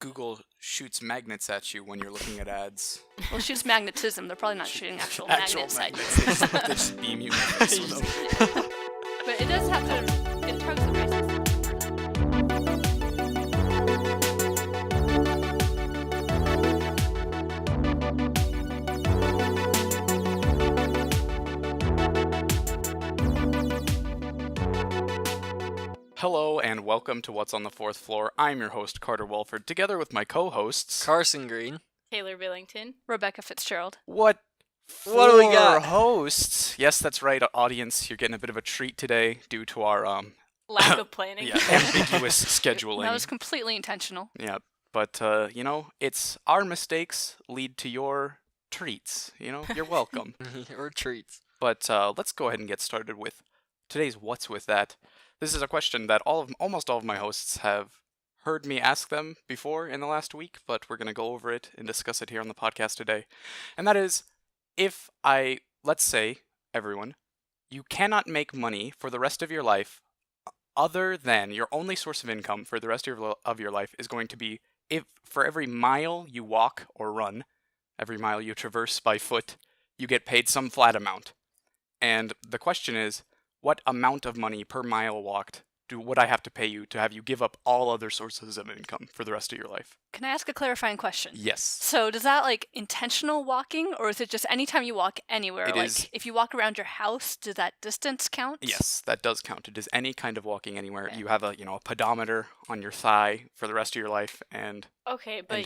Google shoots magnets at you when you're looking at ads. Well, it shoots magnetism. They're probably not shooting actual magnets at you. They just beam you in the face with them. But it does have to. It tugs the braces. Hello and welcome to What's on the Fourth Floor. I'm your host, Carter Walford, together with my co-hosts... Carson Green. Taylor Billington. Rebecca Fitzgerald. What do we got? Hosts? Yes, that's right, audience. You're getting a bit of a treat today due to our Lack of planning. ambiguous scheduling. That was completely intentional. Yeah, but it's our mistakes lead to your treats. You're welcome. Or treats. But let's go ahead and get started with today's What's With That. This is a question that almost all of my hosts have heard me ask them before in the last week, but we're going to go over it and discuss it here on the podcast today. And that is, let's say, everyone, you cannot make money for the rest of your life other than your only source of income for the rest of your life is going to be if for every mile you walk or run, every mile you traverse by foot, you get paid some flat amount. And the question is, what amount of money per mile walked would I have to pay you to have you give up all other sources of income for the rest of your life? Can I ask a clarifying question? Yes. So does that intentional walking, or is it just anytime you walk anywhere? It is. If you walk around your house, does that distance count? Yes, that does count. It is any kind of walking anywhere. Okay. You have a pedometer on your thigh for the rest of your life, and Okay, but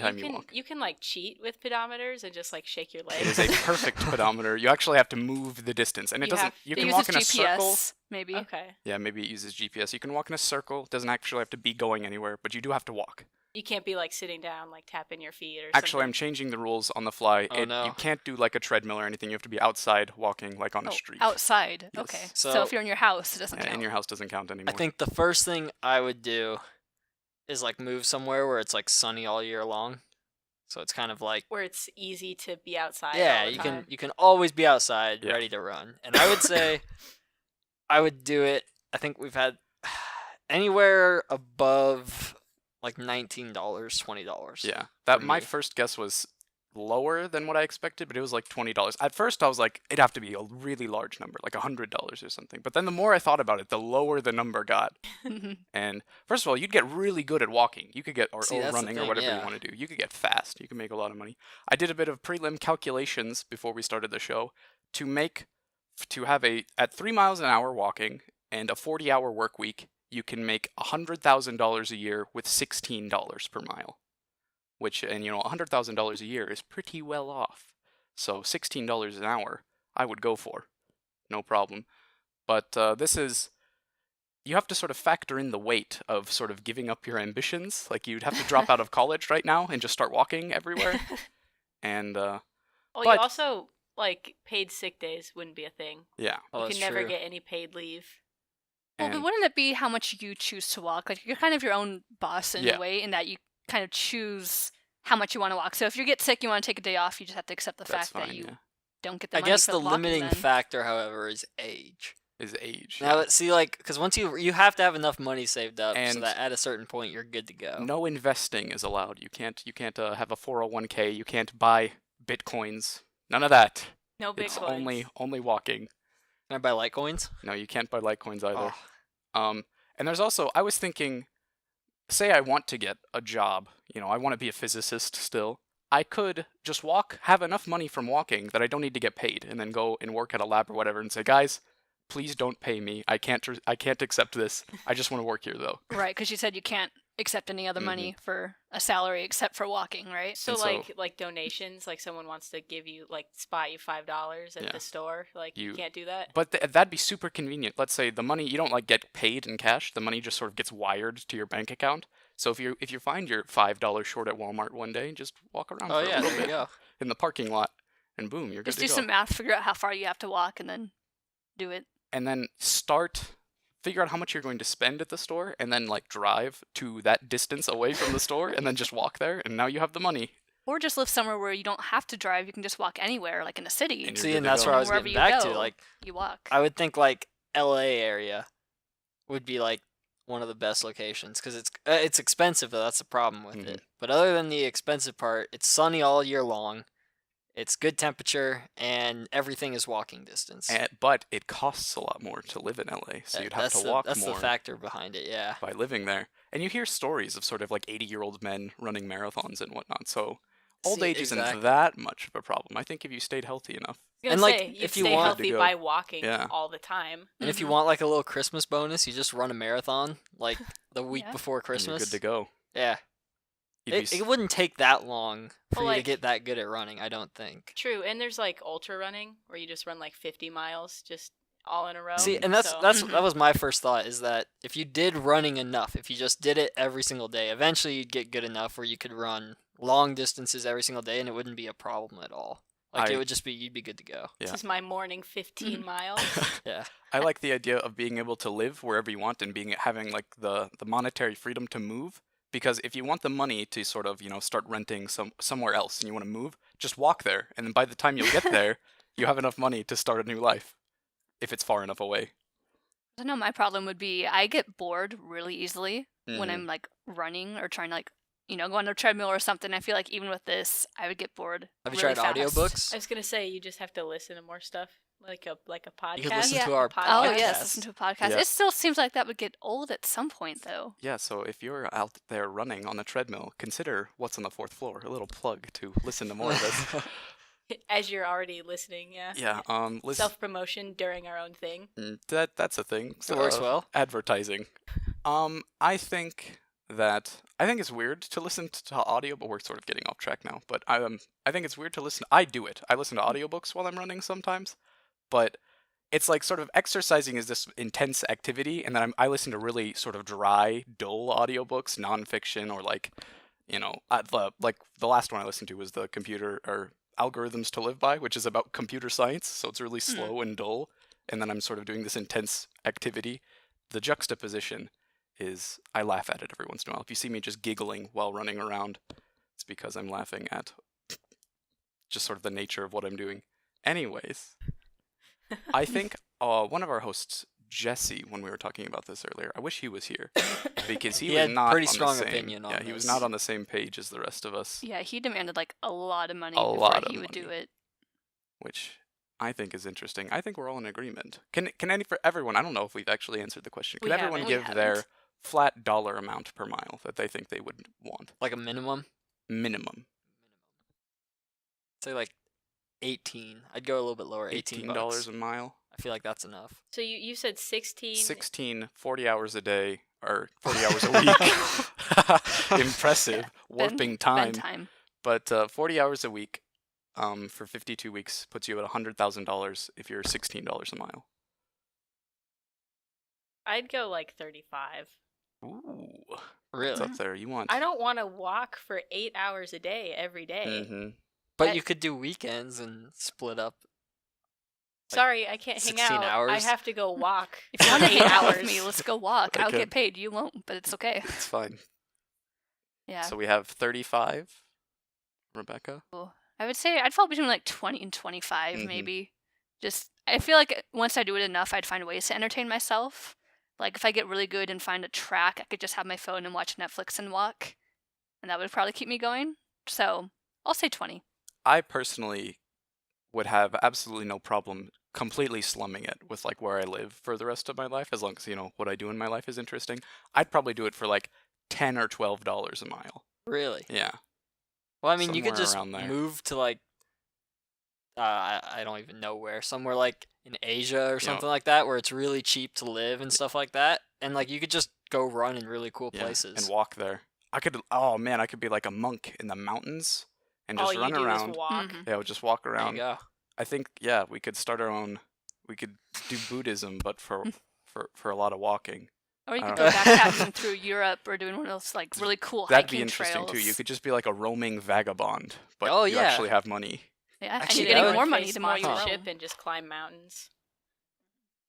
you can cheat with pedometers and just shake your leg. it is a perfect pedometer. You actually have to move the distance, and you can walk in a circle. Maybe. Okay. Yeah, maybe it uses GPS. You can walk in a circle. It doesn't actually have to be going anywhere, but you do have to walk. You can't be sitting down, tapping your feet or something. Actually, I'm changing the rules on the fly. Oh, no. You can't do a treadmill or anything. You have to be outside walking on a street. Outside. Yes. Okay. So if you're in your house, it doesn't count. In your house doesn't count anymore. I think the first thing I would do is move somewhere where it's sunny all year long. So it's kind of where it's easy to be outside. Yeah, all the time. you can always be outside, Yeah. ready to run. And I would say I would do it. I think we've had anywhere above $19, $20. Yeah, for my me. first guess was lower than what I expected, but it was $20. At first, I was it'd have to be a really large number, $100 or something. But then the more I thought about it, the lower the number got. And first of all, you'd get really good at walking. You could get or See, that's the running or thing, whatever yeah. you want to do. You could get fast. You can make a lot of money. I did a bit of prelim calculations before we started the show to have at 3 miles an hour walking and a 40-hour work week. You can make $100,000 a year with $16 per mile, which, and $100,000 a year is pretty well off. So $16 an hour, I would go for, no problem. But you have to sort of factor in the weight of sort of giving up your ambitions. You'd have to drop out of college right now and just start walking everywhere. And you also paid sick days wouldn't be a thing. Yeah, Oh, You that's can never true. get any paid leave. Well, but wouldn't it be how much you choose to walk? You're kind of your own boss in Yeah. a way, in that you kind of choose how much you want to walk. So if you get sick, you want to take a day off, you just have to accept the that's fact that fine. you Yeah. don't get the I money guess for the walking limiting then. factor, however, is age. Is age. Now, Yeah. because once you have to have enough money saved up so And that at a certain point you're good to go. No investing is allowed. You can't have a 401k. You can't buy bitcoins. None of that. No big It's ones. only walking. Can I buy Litecoins? No, you can't buy Litecoins either. Oh. And there's also, I was thinking, say I want to get a job, I want to be a physicist still. I could just have enough money from walking that I don't need to get paid, and then go and work at a lab or whatever and say, guys, please don't pay me. I can't accept this. I just want to work here though. Right, because you said you can't accept any other money for a salary except for walking, right? So, And like donations, someone wants to give you, spot you $5 at Yeah. the store, you can't do that? But that'd be super convenient. Let's say the money, you don't get paid in cash. The money just sort of gets wired to your bank account. So if you find your $5 short at Walmart one day, just walk around Oh for a yeah, little there you bit go. in the parking lot, and boom, you're good Just to do go. some math, figure out how far you have to walk, and then do it. And then figure out how much you're going to spend at the store, and then drive to that distance away from the store, and then just walk there, and now you have the money. Or just live somewhere where you don't have to drive. You can just walk anywhere, in a city. And you're See, good and to that's go. where I was Wherever getting you back go. to. You walk. I would think LA area would be one of the best locations because it's expensive though. That's the problem with Mhm. it. But other than the expensive part, it's sunny all year long. It's good temperature and everything is walking distance. But it costs a lot more to live in LA, so you'd have to walk That's more the factor behind it. Yeah. by living there. And you hear stories of sort of like 80-year-old men running marathons and whatnot. So old See, age isn't exactly. that much of a problem. I think if you stayed healthy enough. I was And, gonna like, say, you'd if you stay want- healthy Good to go. by walking Yeah. all the time. And if you Mhm. want like a little Christmas bonus, you just run a marathon like the week Yeah. before And you're Christmas. good to go. Yeah. You'd be It wouldn't take that long for Well, you to like- get that good at running, I don't think. True, and there's like ultra running where you just run like 50 miles just all in a row. See, and that's so- Mhm. that was my first thought is that if you did running enough, if you just did it every single day, eventually you'd get good enough where you could run long distances every single day and it wouldn't be a problem at all. Like I- it would just be you'd be good to go. Yeah. This is my morning 15 miles. Yeah. I like the idea of being able to live wherever you want and having like the monetary freedom to move. Because if you want the money to sort of, start renting somewhere else and you want to move, just walk there. And then by the time you'll get there, you have enough money to start a new life. If it's far enough away. I know my problem would be I get bored really easily when Mhm. I'm like running or trying to like go on a treadmill or something. I feel like even with this, I would get bored. Have you really tried fast. audiobooks? I was gonna say you just have to listen to more stuff, like a podcast. You could listen Yeah. to our A podcast. Oh podcast. yes, listen to a podcast. Yeah. It still seems like that would get old at some point though. Yeah, so if you're out there running on the treadmill, consider what's on the 4th floor. A little plug to listen to more of this. As you're already listening, yeah. Yeah, listen. Self promotion during our own thing. That's a thing. It works well. Advertising. I think it's weird to listen to audio, but we're sort of getting off track now. But I think it's weird to listen. I do it. I listen to audiobooks while I'm running sometimes, but it's like sort of exercising is this intense activity, and then I listen to really sort of dry, dull audiobooks, nonfiction, or like, the last one I listened to was the computer or Algorithms to Live By, which is about computer science. So it's really slow and dull, and then I'm sort of doing this intense activity. The juxtaposition is I laugh at it every once in a while. If you see me just giggling while running around, it's because I'm laughing at just sort of the nature of what I'm doing. Anyways, I think one of our hosts, Jesse, when we were talking about this earlier, I wish he was here because he He was had not pretty on strong the same, opinion on yeah, he was this. not on the same page as the rest of us, Yeah, he demanded like a lot of money A before lot of he would do money. it. which I think is interesting. I think we're all in agreement. Can for everyone? I don't know if we've actually answered the question. Can We everyone haven't. We give their haven't. flat dollar amount per mile that they think they would want? Like a minimum? Minimum. Say like 18. I'd go a little bit lower. $18. $18 a mile. I feel like that's enough. So you said 16. 16, 40 hours a day, or 40 hours a week. Impressive. Warping time. Bedtime. But 40 hours a week for 52 weeks puts you at $100,000 if you're $16 a mile. I'd go like 35. Ooh. Really? It's up there. You want... I don't want to walk for 8 hours a day every day. Mhm. But That- you could do weekends and split up. Sorry, I can't hang 16 out. I hours? have to go walk. If you want to for 8 hang out with hours. me, let's go walk. I'll Okay. get paid. You won't, but it's okay. It's fine. Yeah. So we have 35. Rebecca? I would say I'd fall between like 20 and 25 Mhm. maybe. Just I feel like once I do it enough, I'd find ways to entertain myself. Like if I get really good and find a track, I could just have my phone and watch Netflix and walk. And that would probably keep me going. So, I'll say 20. I personally would have absolutely no problem completely slumming it with like where I live for the rest of my life, as long as what I do in my life is interesting. I'd probably do it for like $10 or $12 a mile. Really? Yeah. Well, I mean, you could Somewhere just around there. move to like, I don't even know where, somewhere like in Asia or something like that, where it's really cheap to live and stuff like that, and like you could just go run in really cool Yeah, places. and walk there. I could be like a monk in the mountains and All just you run do around. is walk. Mhm. Yeah, we'll just walk There you around. go. I think we could start our own. We could do Buddhism, but for a lot of walking. Or you I could don't go backpacking through Europe or doing one of those like really cool That'd hiking be interesting trails. too. You could just be like a roaming vagabond, but Oh, you yeah. actually have money. Yeah, and Actually, you're that getting would more Pay money the more you sponsorship roam. and just climb mountains.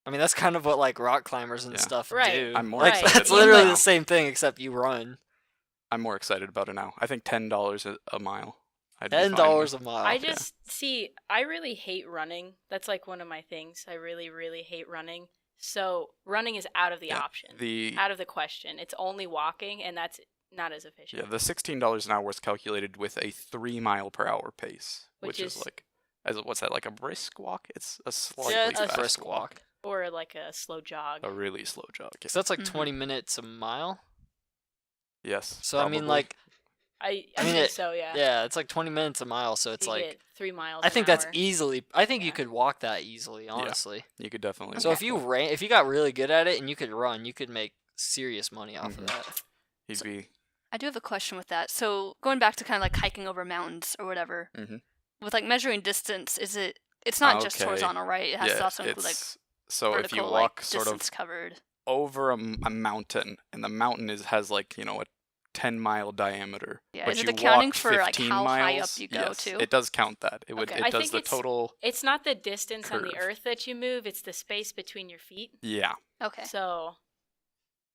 I mean, that's kind of what like rock climbers and Yeah. stuff Right. do. I'm more Like, excited that's about it literally now. the same thing, except you run. I'm more excited about it now. I think $10 a mile. I'd be $10 fine with. a mile. I just see. I really hate running. That's like one of my things. I really, really hate running. So running is out of the Yeah, option, The out of the question. It's only walking, and that's not as efficient. yeah, the $16 an hour was calculated with a 3 mile per hour pace, Which which is is- like, what's that, like a brisk walk? It's a slightly Yeah, it's a fast brisk walk. Or like a slow jog. A really slow jog. So that's like Mhm. 20 minutes a mile. Yes. So I mean, probably. like, I I mean, think so, yeah. yeah, it's like 20 minutes a mile. So it's You like, get 3 miles. I think an that's hour. easily. I think you Yeah. could walk that easily, honestly. you could definitely. So walk if you that. if you got really good at it and you could run, you could make serious money off Mhm. of that. He'd be. I do have a question with that. So going back to kind of like hiking over mountains or whatever, Mhm. with like measuring distance, it's not just Okay. horizontal, right? It has to Yeah, also include like it's so if you vertical, walk like sort of distance covered. over a mountain, and the mountain has like a 10-mile diameter. Yeah, but is it you accounting walk for like 15 how high up miles, you go yes, too? it does count that. It would. Okay. It I does think the it's- total. It's not the distance on the curve. earth that you move, it's the space between your feet. Yeah. Okay. So,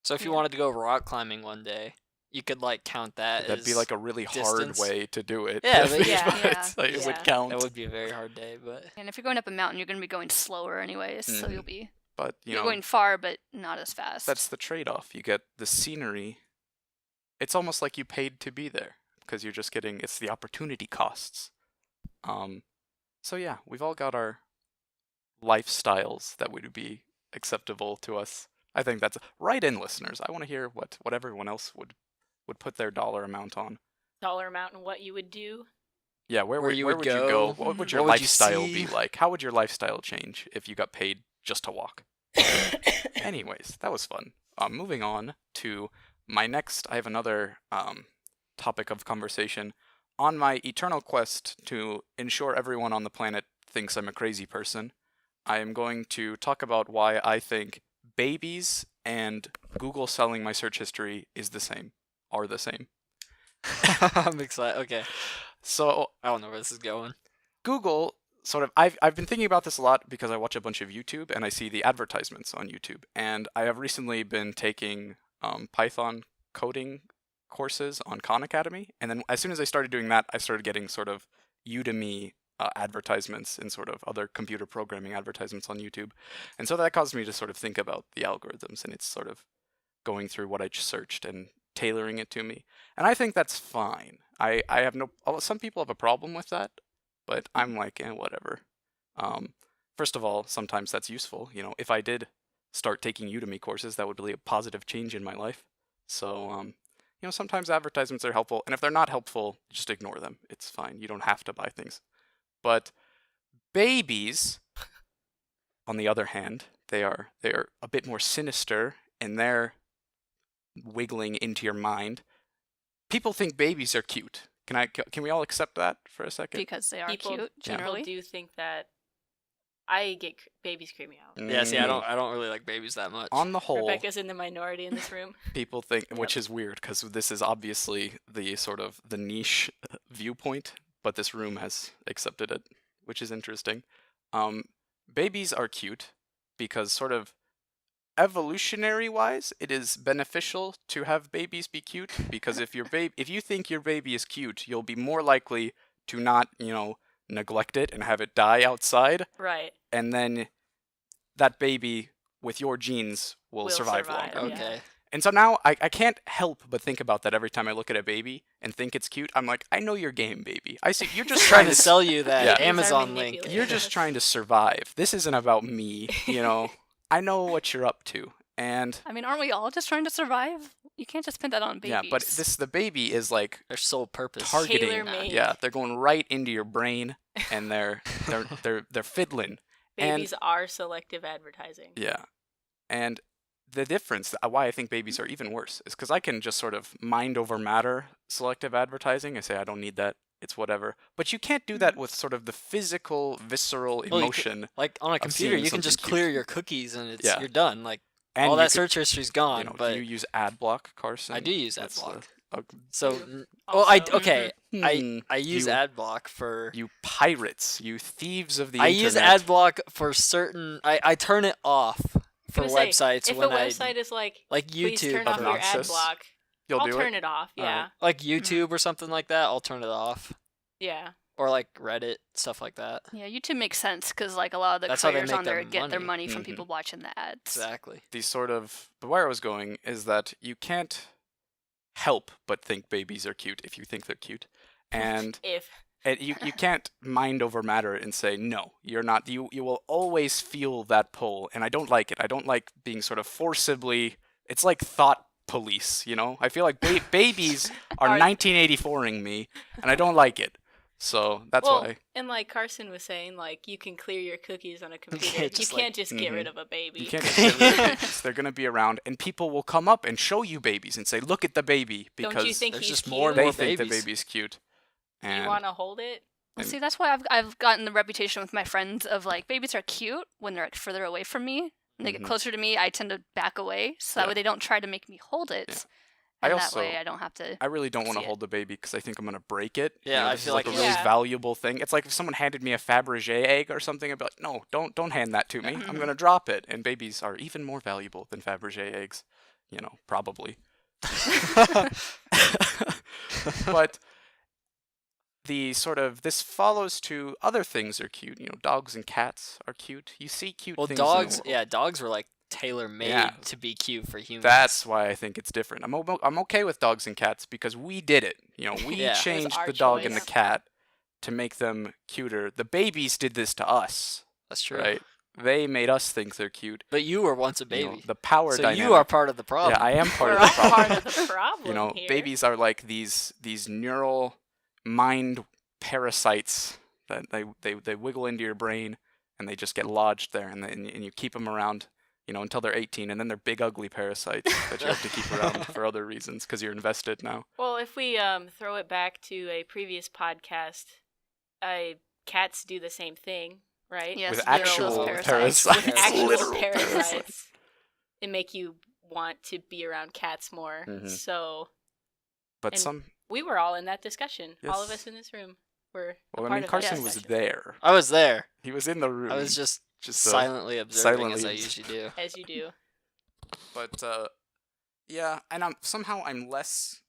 So if you Yeah. wanted to go rock climbing one day, you could like count that. That'd be as- like a really hard distance. way to do it. Yeah, but yeah. But, like, it Yeah. would count. That would be a very hard day, but And if you're going up a mountain, you're going to be going slower anyways, so Mhm. you'll be But you're going far, but not as fast. that's the trade-off. You get the scenery. It's almost like you paid to be there because you're just getting. It's the opportunity costs. So yeah, we've all got our lifestyles that would be acceptable to us. I think that's right in, listeners. I want to hear what everyone else would put their dollar amount on. dollar amount and what you would do. Yeah, where Where would you where would would you go, go? What would your what would you lifestyle see? be like? How would your lifestyle change if you got paid just to walk? Anyways, that was fun. Moving on to my next, I have another topic of conversation. On my eternal quest to ensure everyone on the planet thinks I'm a crazy person, I am going to talk about why I think babies and Google selling my search history are the same. I'm excited. Okay, So I don't know where this is going. Google sort of I've been thinking about this a lot because I watch a bunch of YouTube and I see the advertisements on YouTube, and I have recently been taking Python coding courses on Khan Academy, and then as soon as I started doing that, I started getting sort of Udemy advertisements and sort of other computer programming advertisements on YouTube, and so that caused me to sort of think about the algorithms, and it's sort of going through what I searched and tailoring it to me, and I think that's fine. I have no. Some people have a problem with that, but I'm like, whatever. First of all, sometimes that's useful. If I did start taking Udemy courses, that would be a positive change in my life. So, sometimes advertisements are helpful, and if they're not helpful, just ignore them. It's fine. You don't have to buy things. But babies, on the other hand, they are a bit more sinister in their wiggling into your mind. People think babies are cute. Can we all accept that for a second? because they are People- cute generally. People do think that babies creep me out. Yeah, see, I Mm. don't really like babies that much. On the whole, Rebecca's in the minority in this room. people think, which is weird because this is obviously the sort of the niche viewpoint, but this room has accepted it, which is interesting. Babies are cute because sort of evolutionary wise, it is beneficial to have babies be cute because if you think your baby is cute, you'll be more likely to not, neglect it and have it die outside, Right. and then that baby with your genes will survive survive, longer. yeah. Okay. And so now I can't help but think about that every time I look at a baby and think it's cute. I'm like, I know your game, baby. I see you're just Trying to sell you that Yeah. Babies are Amazon link. manipulated. You're just trying to survive. This isn't about me, I know what you're up to. And I mean, aren't we all just trying to survive? You can't just pin that on babies. yeah, but the baby is like Their sole purpose. targeting. Tailor-made. Yeah, they're going right into your brain and they're fiddling. Babies are selective advertising. Yeah. And the difference, why I think babies are even worse, is because I can just sort of mind over matter selective advertising. I say, I don't need that. It's whatever. But you can't do that with sort of the physical, visceral Well, you emotion. Like on a computer, seeing you can just something clear cute. your cookies and Yeah. you're done. Like And all you that could- search history's gone. but do you use ad block, Carson? I do use That's AdBlock. a- So, You well, I also- okay. Hmm. I use You- AdBlock for. You pirates, you thieves of the I internet. use AdBlock for certain. I turn it off for gonna say, websites If when a website is like, like please YouTube. turn off your ad Obnoxious. block, You'll I'll do turn it. it off. Alright. Yeah. Like YouTube or something like that, I'll turn it off. Yeah. Or like Reddit, stuff like that. Yeah, YouTube makes sense because like a lot of the That's how they creators make on there their get their money. money from Mhm. people watching the ads. Exactly. But where I was going is that you can't help but think babies are cute if you think they're cute. And If you can't mind over matter and say, no, you're not. You will always feel that pull, and I don't like it. I don't like being sort of forcibly, it's like thought police, you know? I feel like babies are Are- 1984ing me, and I don't like it. So that's well, why. and like Carson was saying, like you can clear your cookies on a computer. You just can't just get Mhm. rid of a baby. You can't just get rid of babies. They're going to be around, and people will come up and show you babies and say, look at the baby, because Don't you think there's he's just cute? more and they more think the babies. baby's cute. Do you And want to hold it? Well, And- see, that's why I've gotten the reputation with my friends of like babies are cute when they're like, further away from me. When they get Mhm. closer to me, I tend to back away, so that Yeah. way they don't try to make me hold it. Yeah. And I that also- way I don't have to. I really don't want to see it. hold the baby because I think I'm going to break it. Yeah, I this feel is like like a really Yeah. valuable thing. It's like if someone handed me a Fabergé egg or something, I'd be like, no, don't hand that to me. I'm Mhm. going to drop it. And babies are even more valuable than Fabergé eggs, probably. But this follows to other things are cute. Dogs and cats are cute. You see cute Well, things in the dogs, world. yeah, dogs were like tailor-made Yeah. to be cute for humans. That's why I think it's different. I'm okay with dogs and cats because we did it. We Yeah. It was changed our the dog and the choice. cat to make them cuter. The babies did this to us, That's true. right? They made us think they're cute. But you were once a You know, baby. the power So dynamic. you are part of the problem. Yeah, I am part We're of all the problem. part of the problem here. Babies are like these neural mind parasites that they wiggle into your brain and they just get lodged there, and you keep them around, until they're 18, and then they're big ugly parasites that you have to keep around for other reasons because you're invested now. Well, if we throw it back to a previous podcast, cats do the same thing, right? Yes, With literal actual parasites. parasites. With actual Literal parasites. It make you want to be around cats more. Mhm. So But And- we were all in that discussion. All of Yes. us in this room were. Well, a I part mean, of that Carson was discussion, there. I was there. He was in the room. I was just just silently observing as I silently usually do. as you do. But yeah, and I'm less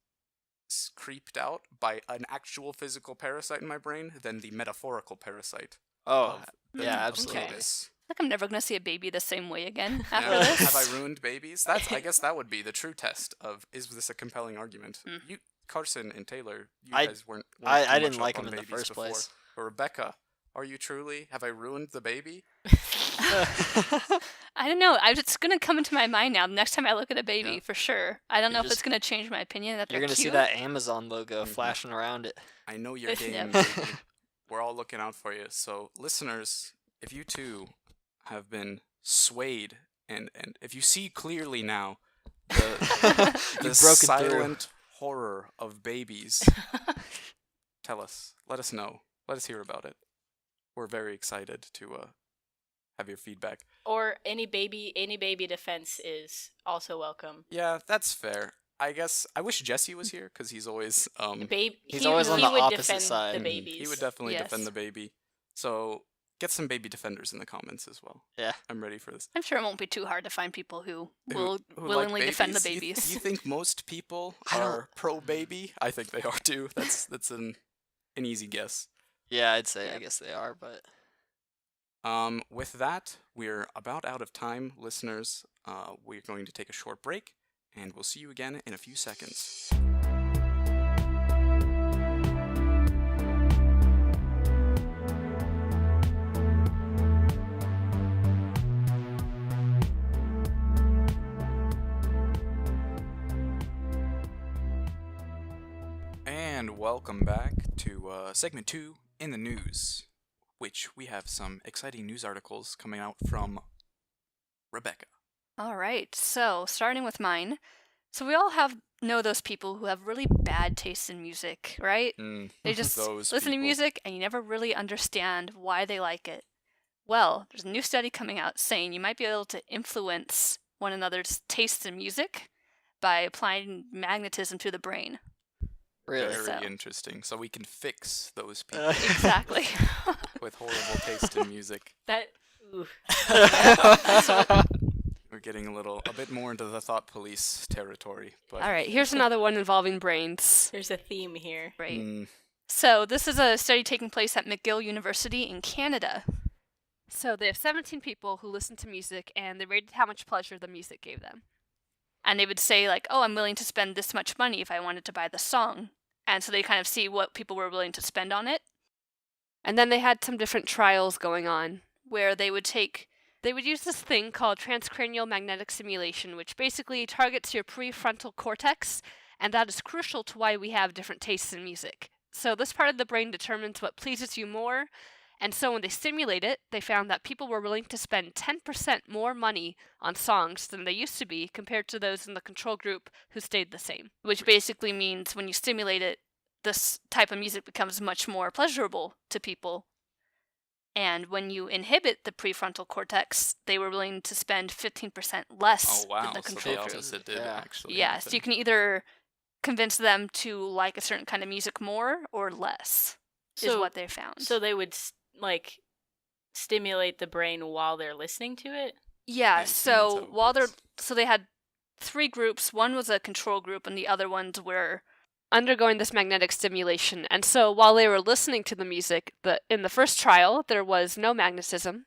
creeped out by an actual physical parasite in my brain than the metaphorical parasite. Oh, of yeah, of absolutely. cuteness. Like I'm never gonna see a baby the same way again Yeah. after this. Have I ruined babies? I guess that would be the true test of, is this a compelling argument? Mm. You, Carson and Taylor, you I- guys weren't I too didn't much like up him on in the babies first before. place. But Rebecca, are you truly? Have I ruined the baby? I don't know. It's gonna come into my mind now. The next time I look at a baby, Yeah. for sure. I don't know if just- it's gonna change my opinion that You're they're gonna see cute. that Amazon logo Mhm. flashing around it. I know your game. Yep. baby. We're all looking out for you. So, listeners, if you too have been swayed, and if you see clearly now the You've broken through. silent horror of babies, tell us. Let us know. Let us hear about it. We're very excited to have your feedback. Or any baby defense is also welcome. Yeah, that's fair. I guess I wish Jesse was here because he's always He's always on he the would opposite defend side. the Mhm. babies. he would definitely Yes. defend the baby. So get some baby defenders in the comments as well. Yeah. I'm ready for this. I'm sure it won't be too hard to find people who Who- will who like willingly defend the babies? babies. You think most people I don't- are pro baby? I think they are too. That's an easy guess. Yeah, I'd say I Yep. guess they are, but With that, we're about out of time, listeners. We're going to take a short break, and we'll see you again in a few seconds. And welcome back to segment 2 in the news, which we have some exciting news articles coming out from Rebecca. All right, so starting with mine. So we all know those people who have really bad taste in music, right? They just Those listen to people. music and you never really understand why they like it. Well, there's a new study coming out saying you might be able to influence one another's tastes in music by applying magnetism to the brain. really. Very So. interesting. So we can fix those people Exactly. with horrible taste in music. That. Ooh. We're getting a bit more into the thought police territory. But All right, here's another one involving brains. There's a theme here. Right. mm, So this is a study taking place at McGill University in Canada. So they have 17 people who listen to music, and they rated how much pleasure the music gave them. And they would say, like, oh, I'm willing to spend this much money if I wanted to buy the song. And so they kind of see what people were willing to spend on it. And then they had some different trials going on where they would use this thing called transcranial magnetic stimulation, which basically targets your prefrontal cortex, and that is crucial to why we have different tastes in music. So this part of the brain determines what pleases you more, and so when they stimulate it, they found that people were willing to spend 10% more money on songs than they used to be compared to those in the control group who stayed the same. Which basically means when you stimulate it, this type of music becomes much more pleasurable to people. And when you inhibit the prefrontal cortex, they were willing to spend 15% less Oh wow, than the so control the group. opposite did Yeah. actually Yeah, so happen. you can either convince them to like a certain kind of music more or less, is So- what they found. So they would like stimulate the brain while they're listening to it. Yeah, Maybe see that's how so it while they're works. so they had 3 groups. One was a control group and the other ones were undergoing this magnetic stimulation. And so while they were listening to the music, in the first trial there was no magnetism.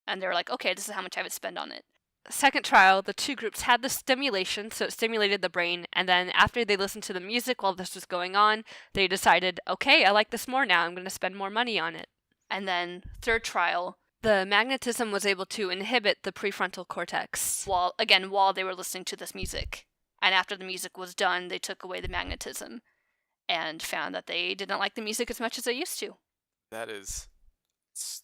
And they were like, okay, this is how much I would spend on it. Second trial, the 2 groups had the stimulation, so it stimulated the brain, and then after they listened to the music while this was going on, they decided, okay, I like this more now, I'm going to spend more money on it. And then third trial, the magnetism was able to inhibit the prefrontal cortex while they were listening to this music. And after the music was done, they took away the magnetism and found that they didn't like the music as much as they used to. That is,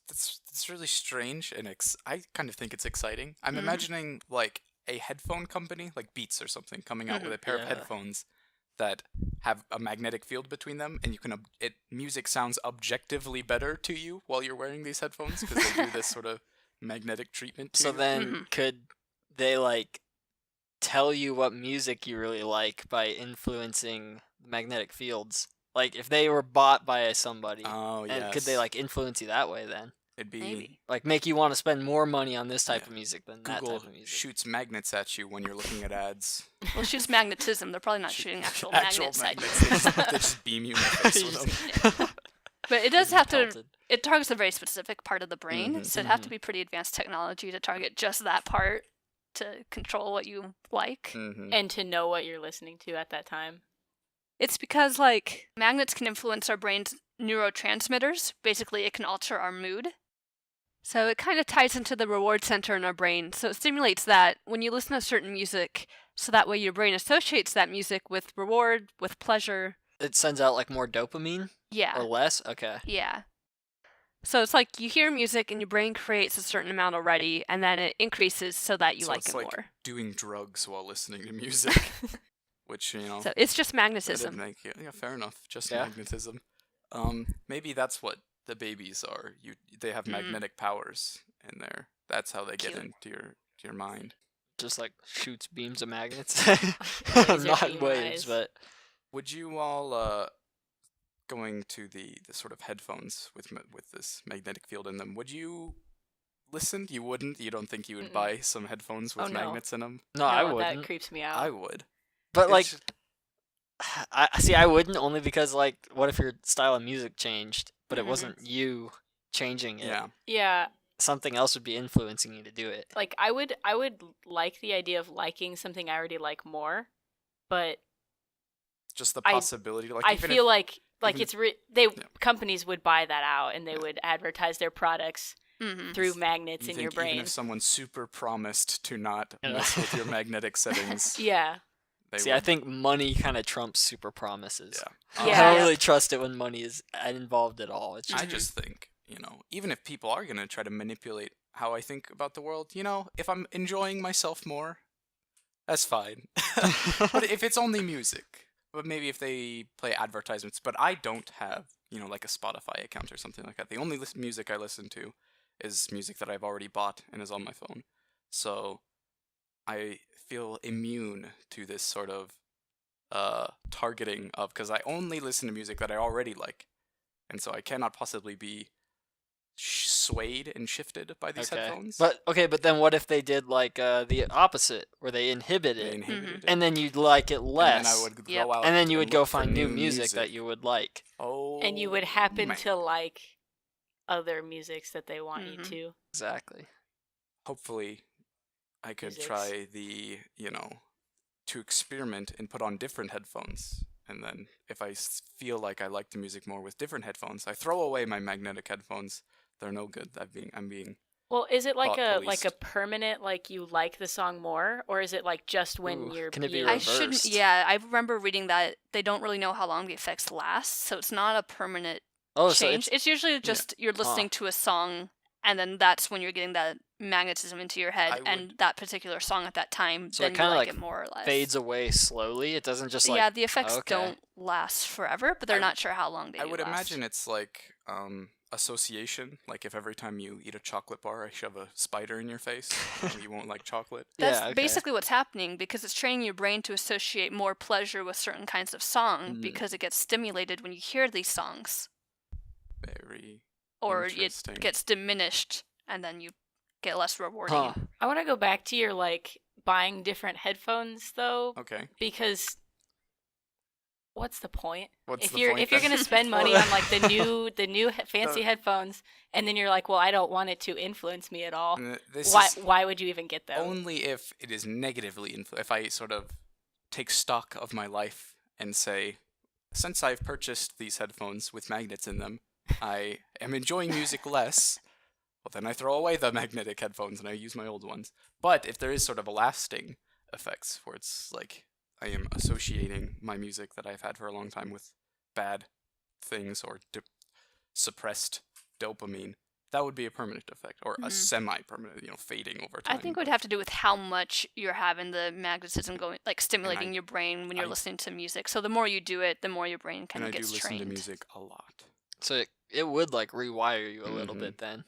that's really strange, and I kind of think it's exciting. I'm Mhm. imagining like a headphone company, like Beats or something, coming out with a pair of Yeah. headphones that have a magnetic field between them, and you can music sounds objectively better to you while you're wearing these headphones because they do this sort of magnetic treatment to So you. then, Mhm. could they like tell you what music you really like by influencing magnetic fields? Like, if they were bought by somebody, Oh and yes. could they like influence you that way? Then, It'd be Maybe. like, make you want to spend more money on this type Yeah. of music than that Google type of music? shoots magnets at you when you're looking at ads. Well, it shoots magnetism. They're probably not Shoot- shooting actual actual magnets at you. magnets. They just beam you in the face with them. But it does have to. Pelted. It targets a very specific part of the brain, Mhm, so it'd have to be pretty advanced technology to target just that part to control what you like. Mhm. And to know what you're listening to at that time. It's because, like, magnets can influence our brain's neurotransmitters. Basically, it can alter our mood. So it kind of ties into the reward center in our brain. So it stimulates that when you listen to certain music, so that way your brain associates that music with reward, with pleasure. It sends out like more dopamine Yeah. or less. Okay. Yeah. So it's like you hear music and your brain creates a certain amount already, and then it increases so that you So like it's it like more. doing drugs while listening to music, which So it's just that'd magnetism. make yeah, fair enough. Just Yeah. magnetism. Maybe that's what the babies are. They have Mm. magnetic powers in there. That's how they get Cute. into your mind. Just like shoots beams of magnets. Laser Not beam waves, eyes. but Would you all going to the sort of headphones with this magnetic field in them? Would you listen? You wouldn't. You don't think you would Mm-mm. buy some headphones with Oh, no. magnets in them? no, I That wouldn't. creeps me out. I would. But It's like, just- I see. I wouldn't, only because like, what if your style of music changed, but it Mhm. wasn't you changing it? yeah. Yeah, Something else would be influencing you to do it. like I would like the idea of liking something I already like more, but Just the I- possibility. Like I even feel if, like even- it's companies would buy that out and they Yeah. would advertise their products Mm-hmm. through magnets you in think your brain. even if someone super promised to not Yeah. mess with your magnetic settings, Yeah. they See, would. I think money kind of trumps super promises. Yeah. I Yeah. don't really trust it when money is involved at all. It's just I just think, even if people are going to try to manipulate how I think about the world, if I'm enjoying myself more, that's fine. But if it's only music, but maybe if they play advertisements, but I don't have, like a Spotify account or something like that. The only music I listen to is music that I've already bought and is on my phone. So I feel immune to this sort of targeting of, because I only listen to music that I already like. And so I cannot possibly be swayed and shifted by these headphones. But then what if they did like the opposite, where they inhibit They it, inhibited it. and then you'd like it less, And then I would go Yep. out and then you would go look for find new music that you would like. Oh, And you would happen man. to like other musics that they want you Mhm. to. Exactly. Hopefully, I could Musics. try to experiment and put on different headphones. And then if I feel like I like the music more with different headphones, I throw away my magnetic headphones. They're no good. I'm being Well, is it like Thought a policed. permanent, like you like the song more, or is it like just when Ooh, you're can it be being I reversed? shouldn't. Yeah, I remember reading that they don't really know how long the effects last, so it's not a permanent Oh, so change. It's usually just you're listening to a song, and then that's when you're getting that magnetism into your head, I and that particular song at that time. So then it you kinda, like like, it more or less. fades away slowly. It doesn't just like yeah, the effects okay. don't last forever, but they're I- not sure how long they I do would last. imagine it's like association. Like if every time you eat a chocolate bar, I shove a spider in your face, you won't like chocolate. That's Yeah, okay. basically what's happening because it's training your brain to associate more pleasure with certain kinds of song Mm. because it gets stimulated when you hear these songs, Very or it interesting. gets diminished and then you get less rewarding. Huh. I want to go back to your like buying different headphones though, Okay. because what's the point? What's if the you're point if you're then? gonna spend money Well, on like the new fancy headphones, and then you're like, well, I don't want it to influence me at all. This Why is why would you even get them? only if it is negatively if I sort of take stock of my life and say, since I've purchased these headphones with magnets in them, I am enjoying music less. Well, then I throw away the magnetic headphones and I use my old ones. But if there is sort of a lasting effects where it's like I am associating my music that I've had for a long time with bad things or suppressed dopamine, that would be a permanent effect or a Mhm. semi-permanent, fading over time. I think it would have to do with how much you're having the magnetism going, like stimulating your brain when you're I- listening to music. So the more you do it, the more your brain and kind I of do gets listen trained. to music a lot. So it would like rewire you a little Mhm. bit then.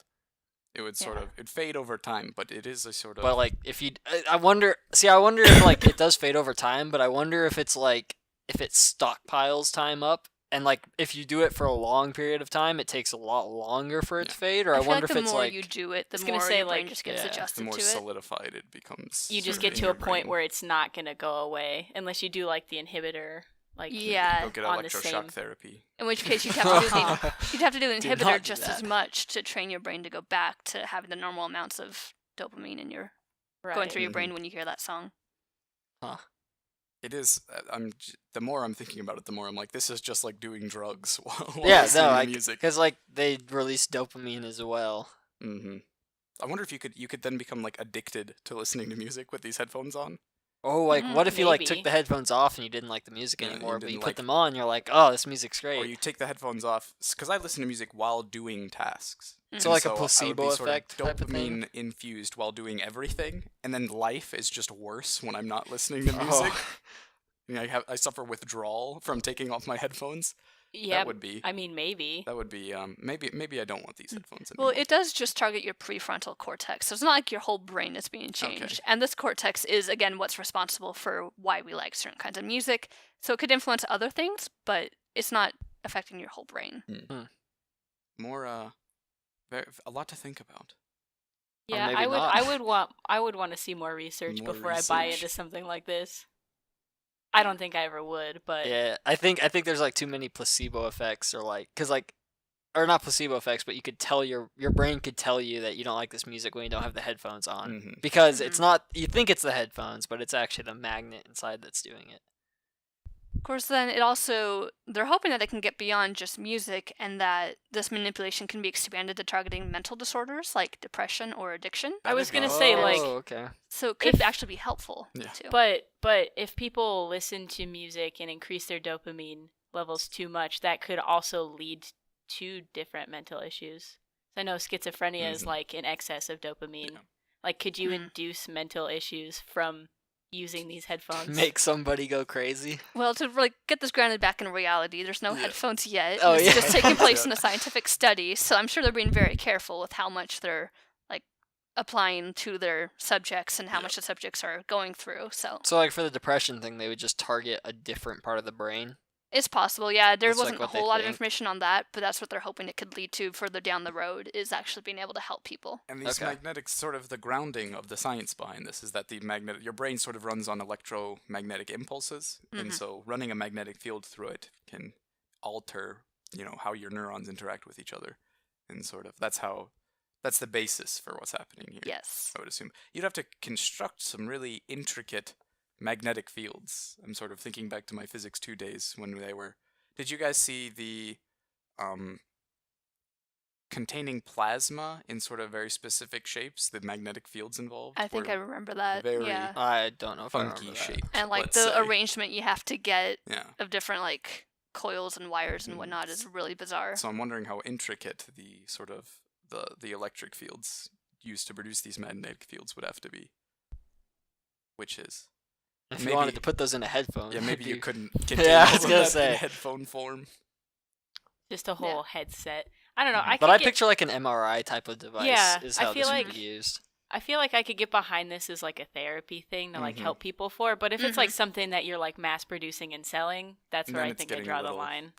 It would sort Yeah. of it'd fade over time, but it is a sort of But like if you, I wonder. See, I wonder if like it does fade over time, but I wonder if it's like if it stockpiles time up, and like if you do it for a long period of time, it takes a lot longer for it to Yeah. fade. Or I I feel wonder like if the it's more like you do it, the I was gonna more say, your brain like, just gets yeah, the the adjusted more to it. solidified it becomes. You just sort get of to in a your point brain. where it's not gonna go away unless you do like the inhibitor, like Yeah. Go get on the electroshock same- therapy. In which case you'd have to do the you'd have to do the Do inhibitor not do just as that. much to train your brain to go back to having the normal amounts of dopamine in your going right. through your Mhm. brain when you hear that song. It is. The more I'm thinking about it, the more I'm like, this is just like doing drugs while yeah, listening no, to like music. because like they release dopamine as well. hmm I wonder if you could then become like addicted to listening to music with these headphones on. Oh, like what if you like took Maybe. the headphones off and you didn't like the music Yeah, you anymore, but you didn't put like- them on, you're like, oh, this music's great. Or you take the headphones off, because I listen to music while doing tasks. So And like a I would placebo be sort of effect type of thing? dopamine infused while doing everything, and then life is just worse when I'm not listening to music. Oh. I suffer withdrawal from taking off my headphones. Yeah, That would be I mean, maybe. maybe I don't want these headphones Well, anymore. it does just target your prefrontal cortex. So it's not like your whole brain is being changed. And this cortex is, again, what's responsible for why we like certain kinds of music. So it could influence other things, but it's not affecting your whole brain. More a lot to think about. Yeah, maybe I would. not. I would want to see more research More before I buy research. into something like this. I don't think I ever would, but Yeah, I think there's like too many placebo effects, or like, cause like, or not placebo effects, but you could tell your brain could tell you that you don't like this music when you don't have the headphones on, Mhm. because it's not, you think it's the headphones, but it's actually the magnet inside that's doing it. Of course, then it also, they're hoping that it can get beyond just music and that this manipulation can be expanded to targeting mental disorders like depression or addiction. I was That'd be gonna say, Oh, like, okay. So it could If- actually be helpful, Yeah. too. but if people listen to music and increase their dopamine levels too much, that could also lead to different mental issues. I know schizophrenia is Mhm. like an excess of dopamine. Yeah. Like, could you Mhm. induce mental issues from using these headphones? Make somebody go crazy. Well, to really get this grounded back in reality, there's no Yeah. headphones yet. Oh, This yeah. is just taking place Yeah. in a scientific study, so I'm sure they're being very careful with how much they're like applying to their subjects and how Yeah. much the subjects are going through. So So like for the depression thing, they would just target a different part of the brain. It's possible, yeah. There That's, like, wasn't a what they whole lot of think. information on that, but that's what they're hoping it could lead to further down the road, is actually being able to help people. And these Okay. magnetics, sort of the grounding of the science behind this is that your brain sort of runs on electromagnetic impulses, and so running a magnetic field through it can alter, how your neurons interact with each other, and sort of that's the basis for what's happening here. Yes. I would assume you'd have to construct some really intricate magnetic fields. I'm sort of thinking back to my physics 2 days when they were. Did you guys see the containing plasma in sort of very specific shapes, the magnetic fields involved? I think I were remember that. very Yeah. I don't know if I funky remember that. shaped. And like let's the say. arrangement you have to get Yeah. of different like coils and wires and whatnot is really bizarre. So I'm wondering how intricate the sort of the electric fields used to produce these magnetic fields would have to be. Which is. If you Maybe- wanted to put those in a headphone. Yeah, maybe it'd you be- couldn't Yeah, contain I all was of gonna that say. in headphone form. Just a whole headset. I don't know. Mhm. I But could I get, picture like an MRI type of device Yeah, is I how feel this would like- be used. I feel like I could get behind this as like a therapy thing to like Mhm. help people for. But if it's like something that you're like mass producing and selling, that's And where then I it's think I getting a draw the little- line.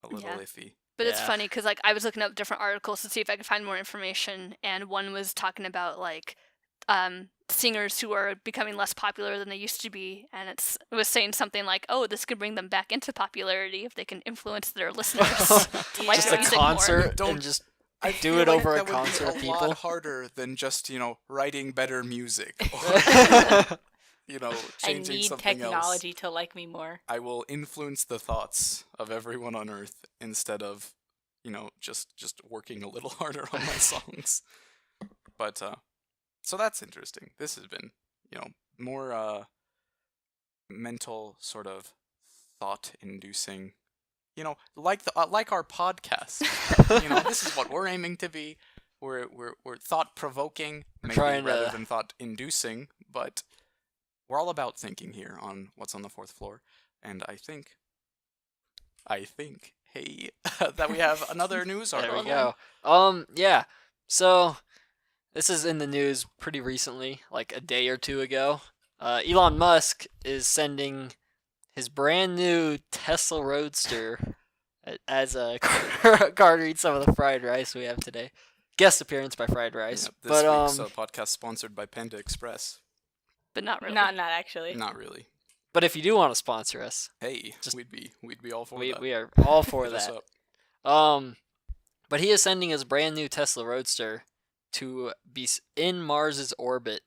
A little Yeah. iffy. But it's Yeah. funny because like I was looking up different articles to see if I could find more information, and one was talking about like singers who are becoming less popular than they used to be, and it was saying something like, "Oh, this could bring them back into popularity if they can influence their listeners to like Just their a music more." concert Don't- and just I do feel it like over a that would be concert of a people. lot harder than just writing better music or I changing need something technology to like me more. else. I will influence the thoughts of everyone on Earth instead of just working a little harder on my songs. But so that's interesting. This has been more mental sort of thought inducing. Like our podcast. This is what we're aiming to be. We're thought provoking, maybe trying rather to- than thought inducing, but we're all about thinking here on what's on the fourth floor. And I think, hey, that we have another news There article. we go. Yeah. So this is in the news pretty recently, like a day or two ago. Elon Musk is sending his brand new Tesla Roadster as a Carter eats some of the fried rice we have today. Guest appearance by Fried Rice. Yeah, this but week's podcast sponsored by Panda Express. But not really. Not actually. Not really. but if you do want to sponsor us, Hey, Just- we'd be all for we that. we are all for Hit us that. up. But he is sending his brand new Tesla Roadster to be in Mars's orbit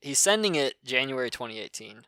he's sending it January 2018.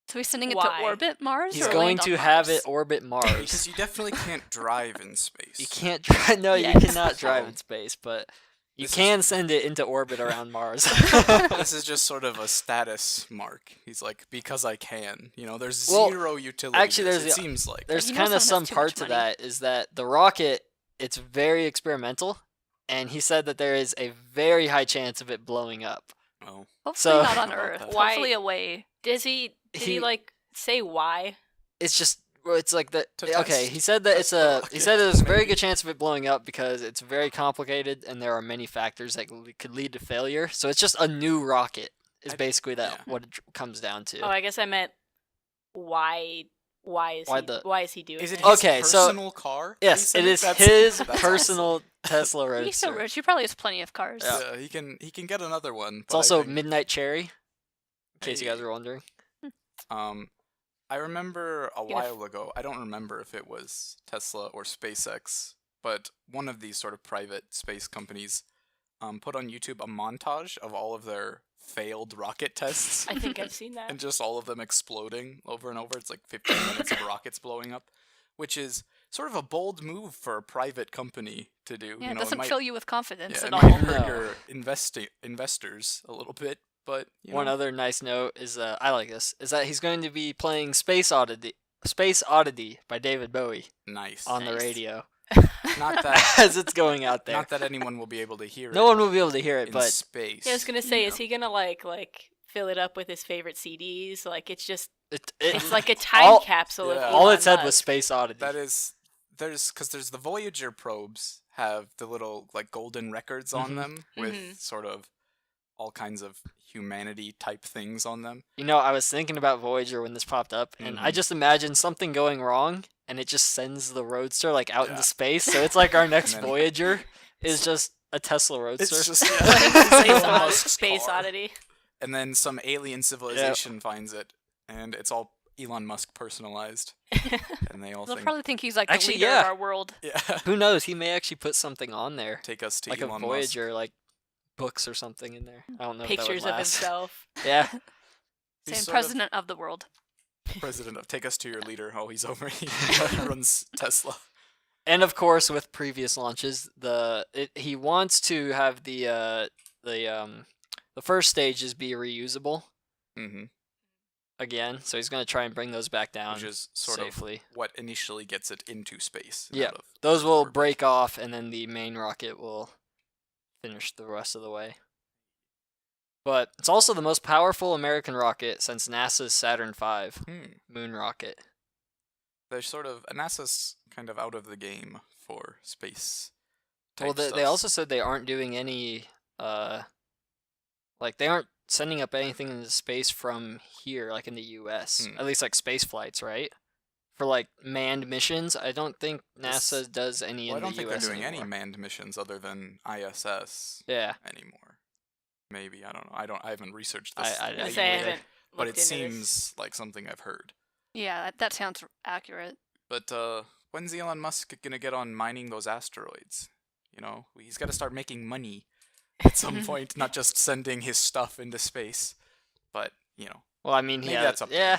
So he's sending it Why? to orbit Mars? He's or going land on to have Mars? it orbit Because Mars. you definitely can't drive in space. You can't drive. No, you Yes. cannot drive So, in space, but you this is- can send it into orbit around Mars. This is just sort of a status mark. He's like, because I can. There's Well, zero utility. actually, to this, there's it seems like. There's He knows kind of someone some has too part much to money. that is that the rocket, it's very experimental, and he said that there is a very high chance of it blowing up. Oh, Hopefully So- not on How about Earth. that? Why- Hopefully away. Did he He- like say why? It's just well, it's like the To okay. test- He said that test it's the a he rocket, said there's a very maybe. good chance of it blowing up because it's very complicated and there are many factors that could lead to failure. So it's just a new rocket is I- basically that yeah. what it comes down to. Oh, I guess I meant why. Why is Why he doing is it it? his Okay, so- personal car? Yes, it is That's- his that's personal Tesla He's so Roadster. rich. He probably has plenty of cars. Yeah. awesome. Yeah, he can get another one. It's but I also think- Midnight Cherry. In case you guys Hey. were wondering. I remember a Gonna while ago. I don't remember if it was Tesla or SpaceX, but one of these sort of private space companies put on YouTube a montage of all of their failed rocket tests. I think I've seen that. And just all of them exploding over and over. It's like 15 minutes of rockets blowing up, which is sort of a bold move for a private company to do. Yeah, you it know, doesn't might, fill you with confidence yeah, at it all. might hurt No. your investors a little bit, but One other nice note is I like this is that he's going to be playing Space Oddity by David Bowie nice. on the Nice. radio Not that as it's going out there. not that anyone will be able to hear No it one will be able to hear it, in but space. Yeah, I was gonna say, you is he gonna like fill it up with his favorite CDs? Like it's just it's like a time all- capsule. yeah. Of all Elon it said was Musk. Space Oddity. That is there's the Voyager probes have the little like golden records on Mhm. them with Mhm. sort of all kinds of humanity type things on them. You know, I was thinking about Voyager when this popped up, and I just imagined something going wrong, and it just sends the Roadster like out into space. So it's like our next then- Voyager is just a Tesla Roadster. It's just Space, Elon Musk's Space car. Oddity. And then some alien civilization finds it, and it's all Elon Musk personalized, and they all They'll think, probably think he's like Actually, the leader yeah. of our world. yeah, Who knows? He may actually put something on there, take us to like Elon a Voyager, like books or something in there. I don't know. Pictures if that would of last. himself. Yeah. He's Saying sort of president of the world. president of take us to your leader. Oh, he's over. He runs Tesla. And of course, with previous launches, he wants to have the first stages be reusable Mm-hmm. again. So he's going to try and bring those back down Which is sort safely. of what initially gets it into space. Yeah, out of those will orbit. break off, and then the main rocket will finish the rest of the way. But it's also the most powerful American rocket since NASA's Saturn V moon rocket. They're sort of NASA's kind of out of the game for space. Well, type they stuff. also said they aren't doing any, like they aren't sending up anything into space from here, like in the U.S. At least like space flights, right? For like manned missions, I don't think NASA does any Well, I in don't the think U.S. they're doing any anymore. manned missions other than ISS Yeah, anymore. Maybe I don't know. I haven't researched this. I I didn't say I either. haven't but looked it into this. seems like something I've heard. Yeah, that sounds accurate. But when's Elon Musk gonna get on mining those asteroids? You know, he's got to start making money at some point, not just sending his stuff into space. But you know, Well, I mean, Maybe yeah, that's up to yeah.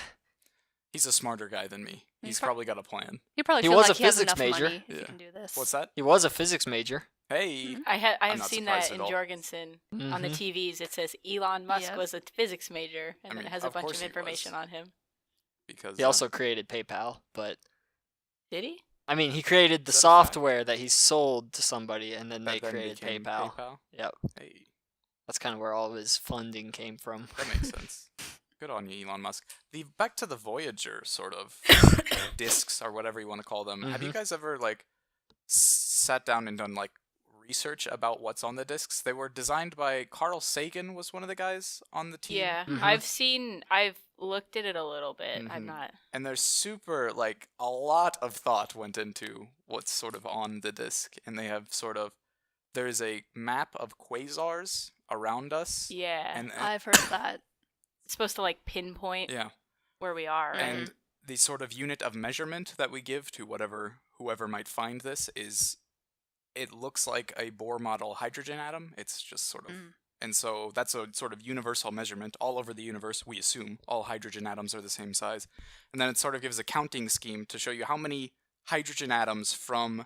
he's a smarter guy than me. He's prob- probably got a plan. You probably He feel was like a he has physics enough major. money if Yeah. he can do this. What's that? He was a physics major. Hey, I I'm have not seen surprised that at in all. Jorgensen on the Mhm. TVs. It says Elon Musk Yep. was a physics major, and I then mean, it has a of bunch course of he information was. on him. because He also created PayPal, but Did he? I mean, he created the Is that a fact? software that he sold to somebody, and then they that then created became PayPal. Yep, Hey, that's kind of where all of his funding came from. that makes sense. Good on you, Elon Musk. Back to the Voyager sort of discs or whatever you want to call them. Have you guys ever like sat down and done like research about what's on the discs? They were designed by Carl Sagan, was one of the guys on the team. Yeah, Mhm. I've looked at it a little bit. I'm Mhm. not. And there's super like a lot of thought went into what's sort of on the disc, and they have sort of there's a map of quasars around us. Yeah, And I've heard that. it's supposed to like pinpoint yeah. where we are. Right? And the sort of unit of measurement that we give to whoever might find this is, it looks like a Bohr model hydrogen atom. It's just sort of, and so that's a sort of universal measurement all over the universe. We assume all hydrogen atoms are the same size, and then it sort of gives a counting scheme to show you how many hydrogen atoms from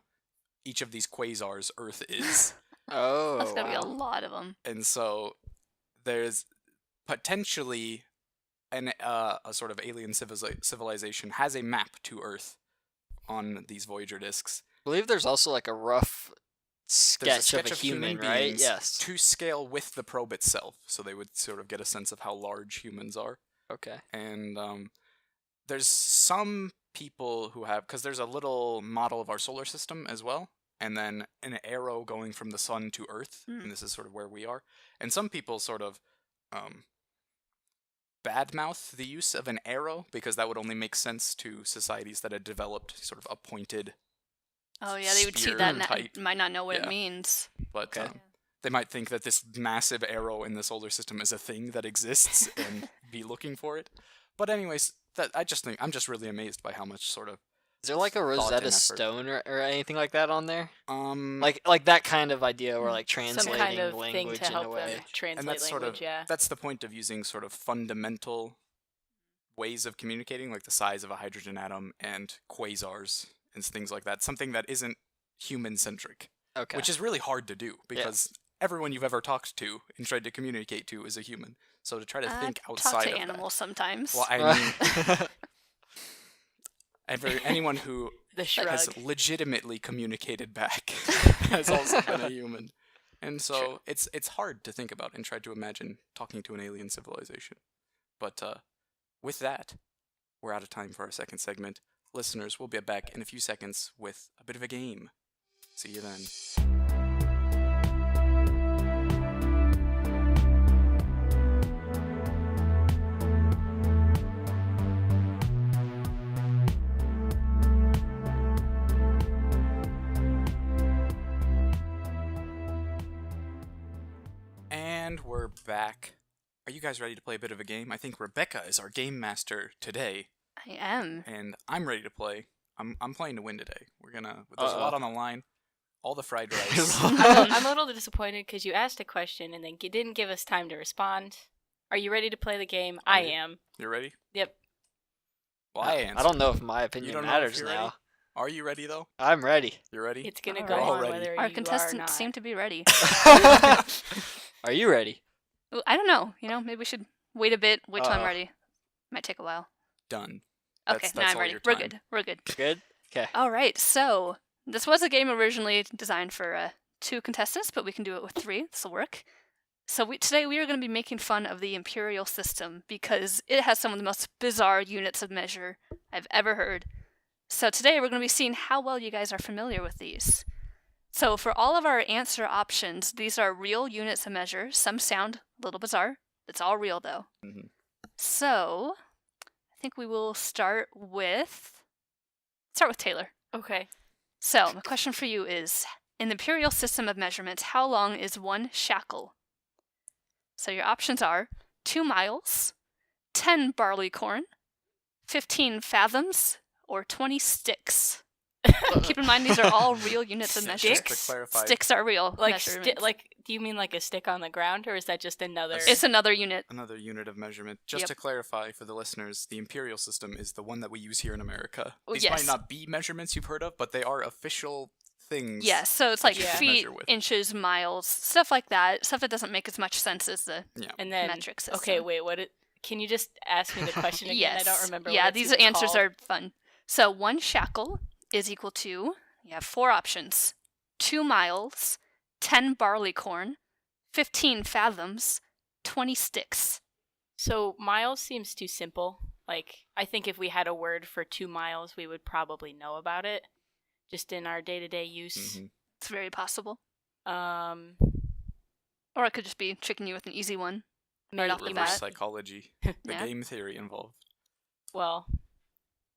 each of these quasars Earth is. Oh, That's gonna be a wow. lot of them. And so there's potentially a sort of alien civilization has a map to Earth on these Voyager discs. I believe there's also like a rough There's sketch, of a human, right? beings Yes. to scale with the probe itself, so they would sort of get a sense of how large humans are. Okay. And there's some people who have, because there's a little model of our solar system as well, and then an arrow going from the sun to Earth, and this is sort of where we are. And some people sort of badmouth the use of an arrow because that would only make sense to societies that had developed sort of a pointed. Oh yeah, they would see spear that and type. might not know what Yeah. it means. But Okay. they might think that this massive arrow in the solar system is a thing that exists and be looking for it. But anyways, I'm just really amazed by how much sort of Is there like a and Rosetta effort. Stone or anything like that on there? like Like that kind of idea where like Some translating kind of thing language to in a help way. them translate and that's language. Yeah. that's the point of using sort of fundamental ways of communicating, like the size of a hydrogen atom and quasars and things like that. Something that isn't human centric, Okay. which is really hard to do because everyone you've ever talked to and tried to communicate to is a human. So to try to think outside Talk to of animals sometimes. that. Well, I mean, anyone who The shrug. has legitimately communicated back has also been a human. And so it's hard to think about and try to imagine talking to an alien civilization. But with that, we're out of time for our second segment. Listeners, we'll be back in a few seconds with a bit of a game. See you then. And we're back. Are you guys ready to play a bit of a game? I think Rebecca is our game master today, I am. and I'm ready to play. I'm playing to win today. There's a lot on the line. All the fried rice. I'm a little disappointed because you asked a question and then didn't give us time to respond. Are you ready to play the game? I am. You ready? Yep. Well, I answered. I don't know if my You opinion don't know if matters you're now. ready? Are you ready, though? I'm ready. You ready? It's gonna All go right. on Already. whether Our you are contestants not. seem to be ready. Are you ready? Ooh, I don't know. Maybe we should wait a bit, wait till I'm Uh-oh. ready. Might take a while. Done. Okay, That's now I'm all ready. your We're time. good. We're good. Good? Okay. All right, so this was a game originally designed for 2 contestants, but we can do it with 3. This will work. So today we are going to be making fun of the imperial system because it has some of the most bizarre units of measure I've ever heard. So today we're going to be seeing how well you guys are familiar with these. So for all of our answer options, these are real units of measure. Some sound a little bizarre. It's all real though. Mhm. So I think we will start with Taylor. Okay. So, my question for you is, in the imperial system of measurements, how long is 1 shackle? So your options are 2 miles, 10 barley corn, 15 fathoms, or 20 sticks. Keep in mind these are all real units of measure. Just to clarify, Sticks are real Like, measurements. do you mean like a stick on the ground, or is that just another? It's another unit. another unit of measurement. Just Yep. to clarify for the listeners, the imperial system is the one that we use here in America. Oh, These yes. might not be measurements you've heard of, but they are official things. Yes, so it's that like you can feet, measure with. inches, miles, stuff like that. Stuff that doesn't make as much sense as the Yeah. and then metric system. okay, wait, can you just ask me the question again? Yes. I don't remember. Yeah, what it's these even answers called. are fun. So 1 shackle is equal to, you have 4 options: 2 miles, 10 barley corn, 15 fathoms, 20 sticks. So miles seems too simple. Like, I think if we had a word for 2 miles, we would probably know about it, just in our day-to-day use. Mhm. It's very possible. Um, Or it could just be tricking you with an easy one. Right off the Reverse bat. psychology, the Yeah. game theory involved. Well,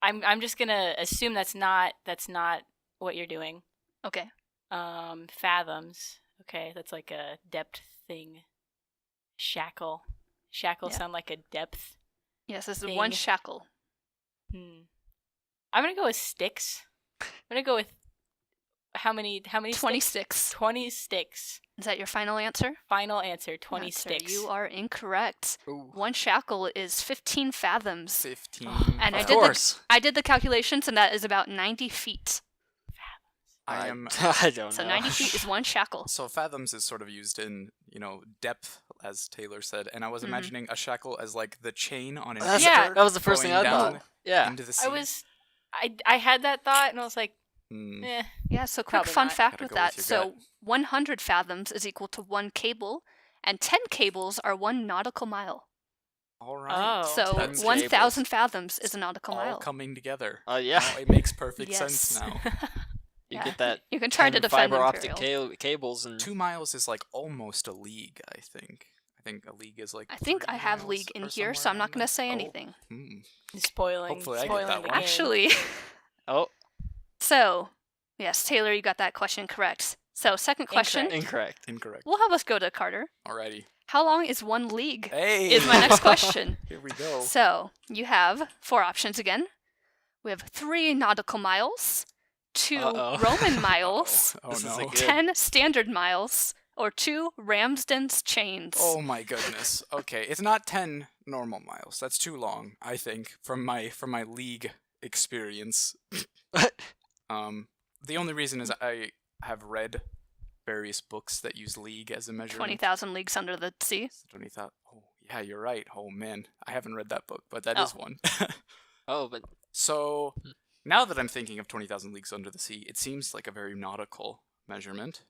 I'm just gonna assume that's not what you're doing. Okay. Fathoms. Okay, that's like a depth thing. Shackle. Shackle Yeah. sound like a depth. Yes, this is Thing. 1 shackle. I'm gonna go with sticks. I'm gonna go with how many 20 sticks? sticks. 20 sticks. Is that your final answer? Final answer, 20 Answer, sticks. You are incorrect. Ooh. 1 shackle is 15 fathoms. 15. And Of I did the- course. I did the calculations, and that is about 90 feet. I am. I don't So know. 90 feet is 1 shackle. So fathoms is sort of used in, depth, as Taylor said, and I was Mhm. imagining a shackle as like the chain on an That's- Yeah. anchor That was the first thing going I down thought. Yeah. into the sea. I had that thought and I was like, Hmm. Yeah, so quick Probably fun not. fact Gotta with go that. with your So 100 fathoms is equal to 1 cable, and 10 cables are 1 nautical mile. All right. Oh. So 10 1,000 fathoms is a nautical All mile. coming together. Yeah. Now it makes perfect Yes. sense now. You Yeah. get that You can try to 10 defend fiber optic Imperial. cables and 2 miles is like almost a league, I think. I think a league is like. I think 3 I have miles league in or here, so somewhere I'm not around going there. to say Oh, anything. spoiling Hopefully I get spoiling that the one. game. Actually, oh, so yes, Taylor, you got that question correct. So second question, incorrect. Incorrect. we'll have us go to Carter. Alrighty. How long is 1 league? Hey. Is my next question. Here we go. So you have 4 options again. We have 3 nautical miles, 2 Uh-oh. Roman miles, Oh This is no. a good- 10 standard miles, or 2 Ramsden's chains. Oh my goodness. Okay, it's not 10 normal miles. That's too long, I think, from my league experience. The only reason is I have read various books that use league as a measurement. 20,000 leagues under the sea. 20,000. Oh, yeah, you're right. Oh man, I haven't read that book, but that is Oh. one. Oh, but So, now that I'm thinking of 20,000 leagues under the sea, it seems like a very nautical measurement.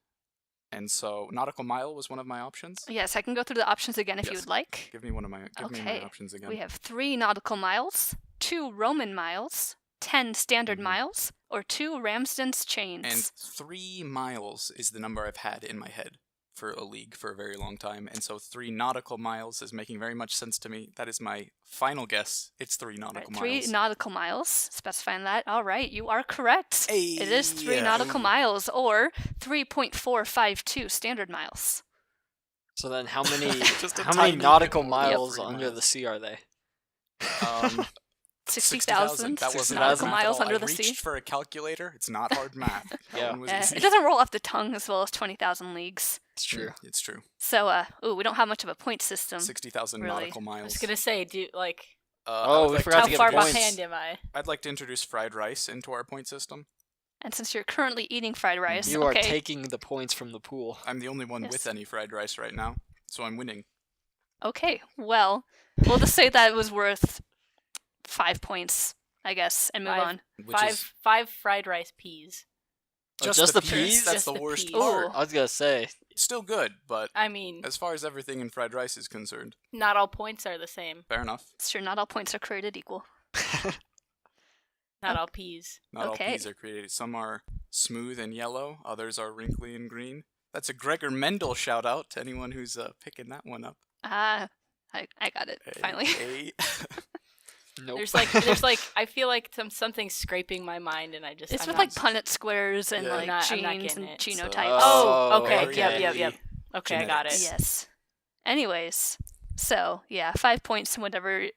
And so, nautical mile was one of my options. Yes, I can go through the options again if you Yes. would like. Give me my Okay. options again. We have 3 nautical miles, 2 Roman miles, 10 standard Mhm. miles, or 2 Ramsden's chains. And 3 miles is the number I've had in my head for a league for a very long time. And so 3 nautical miles is making very much sense to me. That is my final guess. It's 3 All right, nautical 3 miles. nautical miles, specifying that. All right, you are correct. It is 3 Hey, nautical ooh. miles, or 3.452 standard miles. So then, how many Just a how many tiny nautical bit more than miles 3 under miles. the sea are they? 60,000 That wasn't 60,000 hard math at miles all. under I the reached sea. for a calculator. It's not hard math. That Yeah. one was Yeah, easy. it doesn't roll off the tongue as well as 20,000 leagues. It's true. It's true. So, we don't have much of a point system. 60,000 really. nautical miles. I was gonna say, I Oh, would we like forgot how to get far points. behind am I? I'd like to introduce fried rice into our point system. And since you're currently eating fried rice, You are okay. taking the points from the pool. I'm the only one Yes. with any fried rice right now, so I'm winning. Okay, well, we'll just say that it was worth 5 points, I guess, and move Five. on. Which is Five fried rice peas. Just the peas? That's Just the the worst peas. part. I was gonna say. Still good, but I mean, as far as everything in fried rice is concerned, not all points are the same. fair enough. Sure, not all points are created equal. Not all peas. Not all Okay. peas are created. Some are smooth and yellow, others are wrinkly and green. That's a Gregor Mendel shout out to anyone who's picking that one up. I got it, finally. Hey. Nope. There's like, I feel like something's scraping my mind, and It's I'm with not- like Punnett squares and Yeah. like I'm not genes getting and it. genotypes. Oh, okay. okay. Yep. Okay, I got it. Genetics. Yes. Anyways, so yeah, 5 points in whatever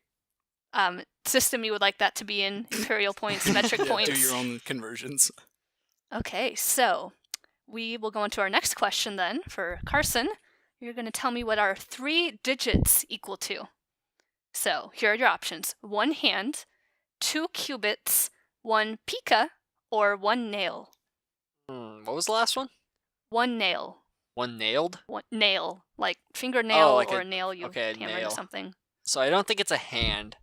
system you would like that to be in. Imperial points, metric Yeah, points. do your own conversions. Okay, so we will go on to our next question then for Carson. You're going to tell me what our 3 digits equal to. So here are your options: 1 hand, 2 cubits, 1 pica, or 1 nail. What was the last one? 1 nail. One nailed? One nail, like fingernail like or a- a nail you okay, hammered nail. or something. So I don't think it's a hand.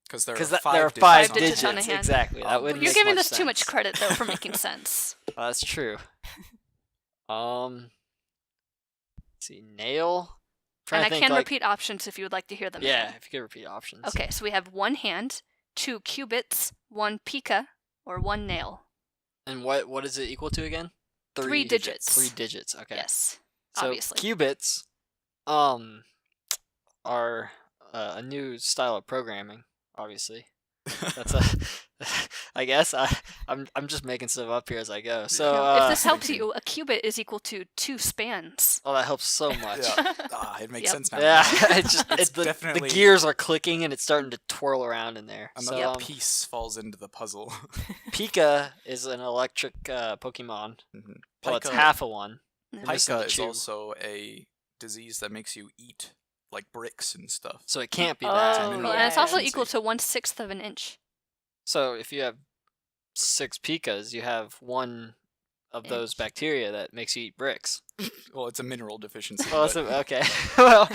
Because there Because are there are 5 5 digits digits. on a hand. Exactly. That wouldn't You're make giving much this too much sense. credit though for making sense. That's true. Let's see, nail. And I Trying to can think, like, repeat options if you would like to hear them. Yeah, again. if you could repeat options. Okay, so we have 1 hand, 2 cubits, 1 pica, or 1 nail. And what is it equal to again? 3 digits. 3 digits. Okay. Yes, So obviously. qubits, are a new style of programming. Obviously, that's a. I guess I'm just making stuff up here as I go. So if this helps thinking- you, a cubit is equal to 2 spans. oh, that helps so much. Yeah. It makes Yep. sense now. Yeah, it's just It's the definitely- gears are clicking and it's starting to twirl around in there. Another So piece falls into the puzzle. Pika is an electric Pokemon. Mhm. Well, it's Pika- half a one. You're missing Pika the is chew. also a disease that makes you eat like bricks and stuff. So it can't be Oh, that. mineral Well, and it's also deficiency. equal to 1/6 of an inch. So if you have 6 Pikas, you have one of those Inch. bacteria that makes you eat bricks. Well, it's a mineral deficiency. Oh, but so, okay. Well,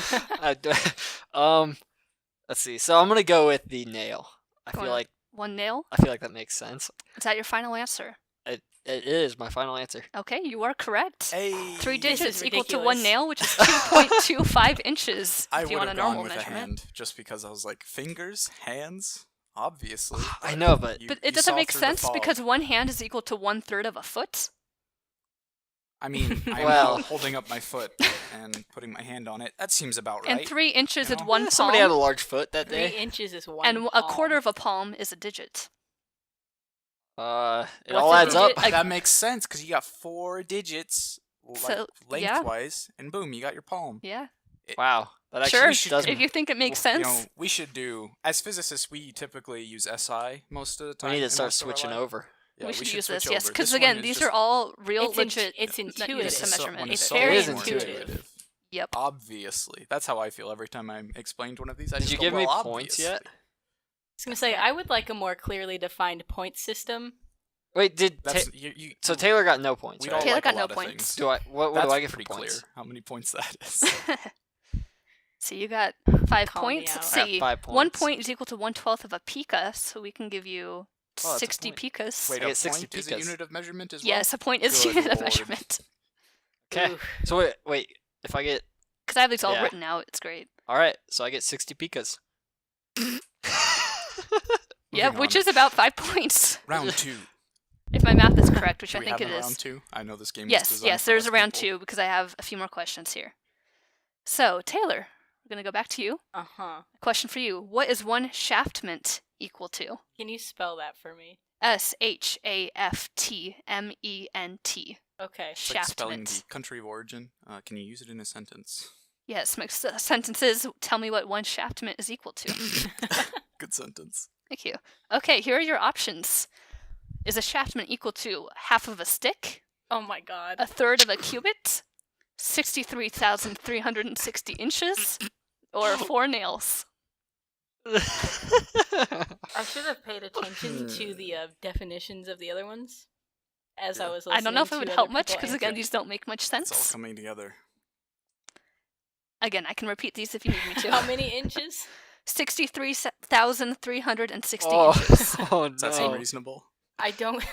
let's see. So I'm gonna go with the nail. I Going feel like 1 nail? that makes sense. Is that your final answer? It is my final answer. Okay, you are correct. hey, 3 This digits is equal to 1 ridiculous. nail, which is 2.25 inches I if you would want a have gone normal with a measurement. hand just because I was like fingers, hands, obviously. I know, but you- But you it doesn't saw make through the sense fog. because 1 hand is equal to 1/3 of a foot. I mean, I'm Well- now holding up my foot and putting my hand on it. That seems about right. And 3 inches You is know? 1 palm. somebody had a large foot that 3 day. inches is 1 and a palm. quarter of a palm is a digit. It What's all a adds up. digit? That makes sense because you got 4 digits like, So, yeah. lengthwise, and boom, you got your palm. Yeah. Wow, that Sure. actually does. If you think it makes Well, sense. You know, we should do as physicists. We typically use SI most of the time. We need to in start most of our switching life. over. Yeah, we should use switch this, yes. over. Because This one again, is these just- are all real, It's legit. it's units intuitive. to so- measurement. when It's so very It is more intuitive. Yep. Obviously, that's how I feel every time I'm explained one of these. I Did just you go, give me "Well, points obviously." yet? I was gonna say I would like a more clearly defined point system. Wait, That's you. so Taylor got no points, we right? don't Taylor like got a no lot of points. things. Do I? What That's do I get for pretty points? clear how many points that is. So you got 5 Call me points. out. Let's I got see. 5 1 points. point is equal to 1/12 of a pica, so we can give you Oh, that's a 60 point. picas. Wait, I a get 60 point is a picas. unit of measurement as well. Yes, a point is Good unit of lord. measurement. Okay. Ooh. So wait. If I get Because I have these all Yeah. written out. It's great. all right, so I get 60 Pikas. Yeah, Moving which on. is about 5 points. Round 2. If my math is correct, which Do I we think have it a is. round 2? I know this game is Yes, designed yes, for there's us a round people. 2 because I have a few more questions here. So, Taylor, we're going to go back to you. Uh-huh. A question for you. What is 1 shaftment equal to? Can you spell that for me? SHAFTMENT. Okay. It's like spelling Shaftment. the country of origin. Can you use it in a sentence? Yes, my sentence is, tell me what 1 shaftment is equal to. Good sentence. Thank you. Okay, here are your options. Is a shaftment equal to half of a stick, Oh my god. a third of a cubit, 63,360 inches, or 4 nails? I should have paid attention to the definitions of the other ones as I was listening. I don't know if it to would other help much, people because again, answer. these don't make much It's all sense. coming together. Again, I can repeat these if you need me to. How many inches? 63,360 Oh, inches. oh Does that seem no. reasonable? I don't.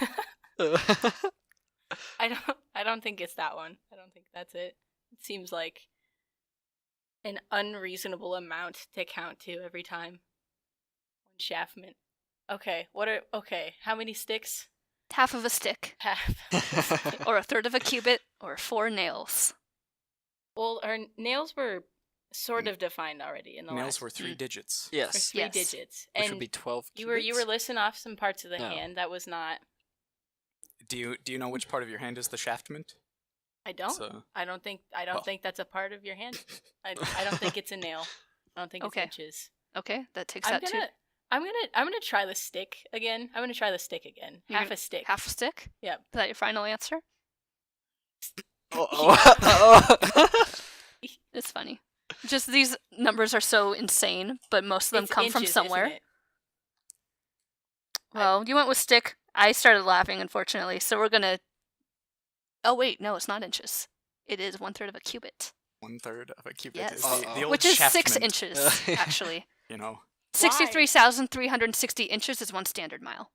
I don't think it's that one. I don't think that's it. It seems like an unreasonable amount to count to every time. 1 shaftment. Okay. Okay? How many sticks? Half of a stick, Half. or a third of a cubit, or 4 nails. Well, our nails were sort of defined already in the Nails last. were 3 digits. Or Yes, 3 Yes. digits, which and would be 12 you were cubits? listing off some parts of the No. hand that was not. Do you know which part of your hand is the shaftment? I don't. So- I don't think Well. that's a part of your hand. I don't think it's a nail. I don't think it's Okay. inches. Okay, that takes I'm that gonna try the stick again. I'm gonna try the stick again. You're Half gonna- a stick. half a stick? Yep. Is that your final answer? It's funny. Just these numbers are so insane, but most of them It's come from inches, somewhere. isn't it? Well, you went with stick. I started laughing, unfortunately, so we're gonna... Oh, wait, no, it's not inches. It is 1/3 of a cubit, 1/3 of a cubit Yes. is the Uh-oh. old which is 6 shaftment, inches, actually. You know. 63,360 inches is 1 standard mile.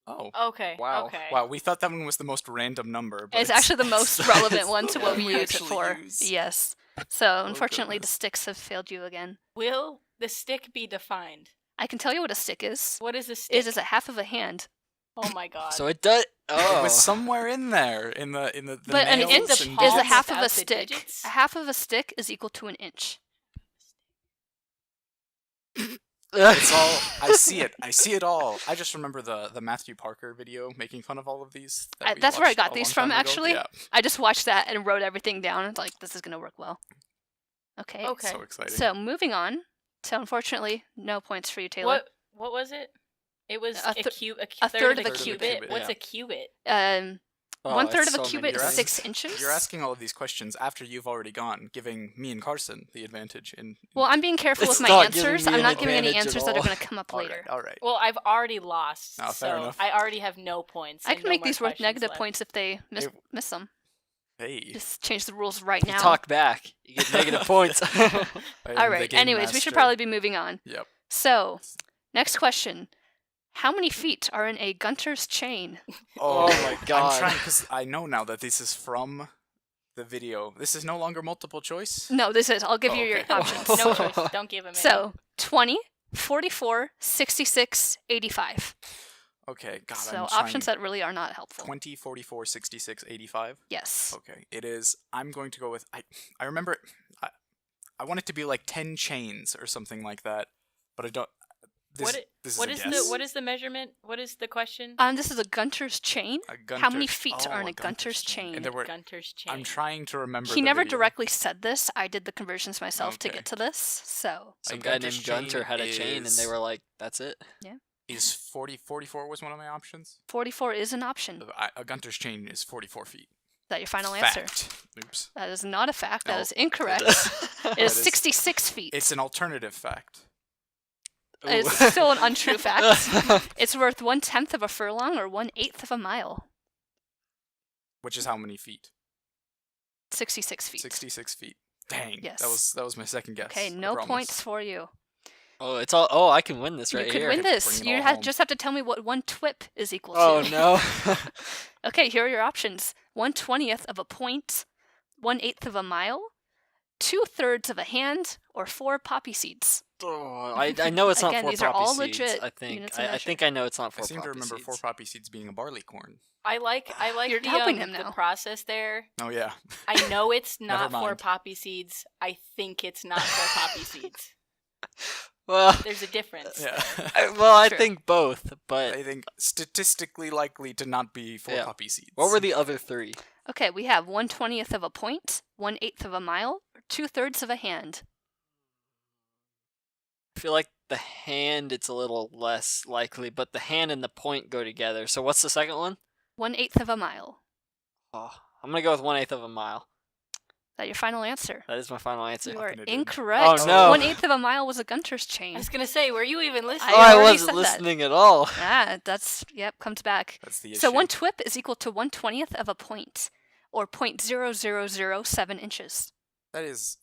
Oh. Okay. Wow. Okay. Wow, we thought that one was the most random number. But It's actually the most relevant one to the what one we use it actually for. use. Yes. So, unfortunately, the goodness. sticks have failed you again. Will the stick be defined? I can tell you what a stick is. What is a stick? It is a half of a hand. Oh my god. So it does. It Oh, was somewhere in there in the But an nails inch and is a palm half of without a the stick. digits? A half of a stick is equal to an inch. It's all. I see it. I see it all. I just remember the Matthew Parker video making fun of all of these. that we That's where I watched got a these long from, time ago. actually. Yeah, I just watched that and wrote everything down. It's like, this is going to work well. Okay. Okay. so exciting. So, moving on. So, unfortunately, no points for you, Taylor. What was it? It was A a, thir- a third third of of a a cubit. cubit. What's Yeah. a cubit? Oh, 1/3 it's of a so cubit many is things. 6 inches. You're asking all of these questions after you've already gone, giving me and Carson the advantage in. Well, I'm being careful It's with my not giving answers. me I'm an not giving any advantage at answers that are all. going to come up all later. right, all right. Well, I've already lost, Oh, fair so enough. I already have no points. I and can no make more these worth questions negative left. points if they miss Hey. them. Hey. Just change the rules right You now. talk back, you get negative points. I am All the right. game Anyways, we should master. probably be moving on. Yep. So, next question. How many feet are in a Gunter's chain? Oh my God. I'm trying because I know now that this is from the video. This is no longer multiple choice. No, this is. I'll give Oh, you your okay. options. No choice. Don't give him any. So, 20, 44, 66, 85. Okay, God. So, I'm options trying. that really are not helpful. 20, 44, 66, 85. Yes. Okay, it is. I'm going to go with. I remember. I want it to be like 10 chains or something like that, but I don't. This what is is a guess. what is the measurement? What is the question? This is a Gunter's chain. How many feet are in a Gunter's chain? And there were. Gunter's chain. I'm trying to remember. He the never video. directly said this. I did the conversions myself to Okay. get to this. So, Some A guy Gunter's named Gunter chain had a chain, and they is- were like, "That's it." Is 44 was one of my options? 44 is an option. Is A Gunter's chain is 44 feet. that your final answer? Fact. Oops. That is not a fact. That Oh, is incorrect. it It That is is- 66 feet. It's an alternative fact. It's still an untrue fact. It's worth 1/10 of a furlong or 1/8 of a mile. Which is how many feet? 66 feet. 66 feet. Dang. Yes. That was my second guess. Okay, I no promise. points for you. Oh, it's all. Oh, I can win this right you could here. win Bring this. it You all home. just have to tell me what 1 twip is equal to. Oh no. Okay, here are your options. 1/20th of a point, 1/8 of a mile, 2/3 of a hand, or 4 poppy seeds. Oh, I know it's not Again, four these are poppy all seeds. legit I think units of I measure. think I know it's not I four seem to poppy remember seeds. 4 poppy seeds being a barley corn. I like You're the, helping him the now. process there. Oh, yeah. I know it's Never not for mind. poppy seeds. I think it's not for poppy seeds. Well, There's a difference. Yeah. I True. think both, but I think statistically likely to not be 4 Yeah. poppy seeds. what were the other three? Okay, we have 1/20th of a point, 1/8 of a mile, or 2/3 of a hand. I feel like the hand, it's a little less likely, but the hand and the point go together. So what's the second one? 1/8 of a mile. Oh, I'm gonna go with 1/8 of a mile. Is that your final answer? That is my final answer. You are Fucking idiot. incorrect. Oh, no. 1/8 of a mile was a Gunter's I chain. was gonna say, were you even listening? I Oh, I already wasn't said that. listening at all. Comes back. That's the issue. So 1 twip is equal to 1/20th of a point, or 0.0007 inches. That is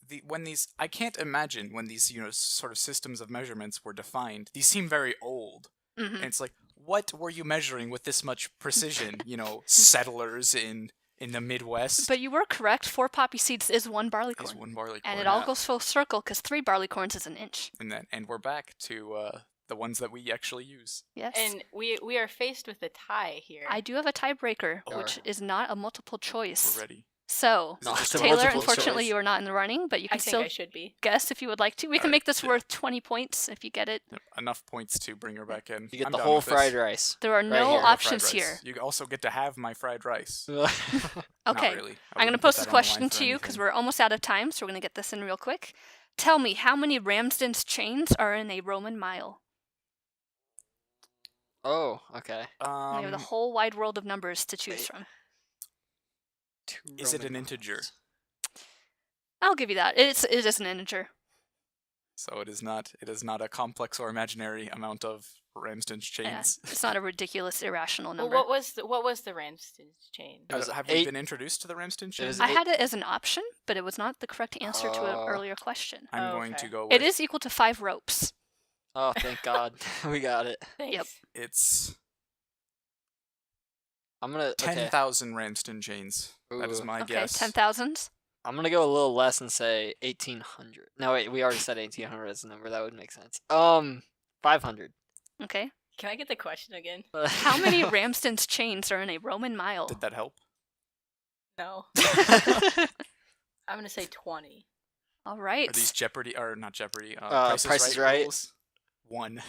I can't imagine when these sort of systems of measurements were defined. These seem very old, Hmm and it's like, what were you measuring with this much precision? Settlers in the Midwest. But you were correct. 4 poppy seeds is 1 barley Is corn. one barley corn. And it all goes full circle because 3 barley corns is an inch. And we're back to the ones that we actually use. Yes. And we are faced with a tie here. I do have a tiebreaker, Oh. which is not a multiple choice. We're ready. So, Is it just a Taylor, multiple unfortunately, choice? you are not in the running, but you I can think still I should be. guess if you would like to. We can Alright, make this yeah. worth 20 points if you get it. Enough points to bring her back in. You get I'm the down whole with this. fried rice. There are Right no here. Fried options rice. here. You also get to have my fried rice. Okay. Not really. I I'm going to wouldn't put post that this on the line question for to you because anything. we're almost out of time, so we're going to get this in real quick. Tell me, how many Ramsden's chains are in a Roman mile? Oh, okay. We have the Um, whole wide world of numbers to choose wait. from. Is it an integer? I'll give you that. It is an integer. So it is not a complex or imaginary amount of Ramsden's Yeah, chains. it's not a ridiculous, irrational Well, number. what was the Ramsden's chain? It was Have we 8 been introduced to the Ramsden It chain? was I eight- had it as an option, but it was not the correct answer to an Oh. earlier question. I'm Oh, going to okay. go with It is equal to 5 ropes. Oh, thank God. We got it. Thanks. it's I'm gonna okay. 10,000 Ramsden chains. That is Ooh. my Okay, guess. 10,000. I'm gonna go a little less and say 1,800. No, wait, we already said 1,800 as a number. That would make sense. 500. Okay. Can I get the question again? How many Ramsden's chains are in a Roman mile? Did that help? No. I'm gonna say 20. All right. Are these Jeopardy or not Jeopardy? Price is Right? rules? 1.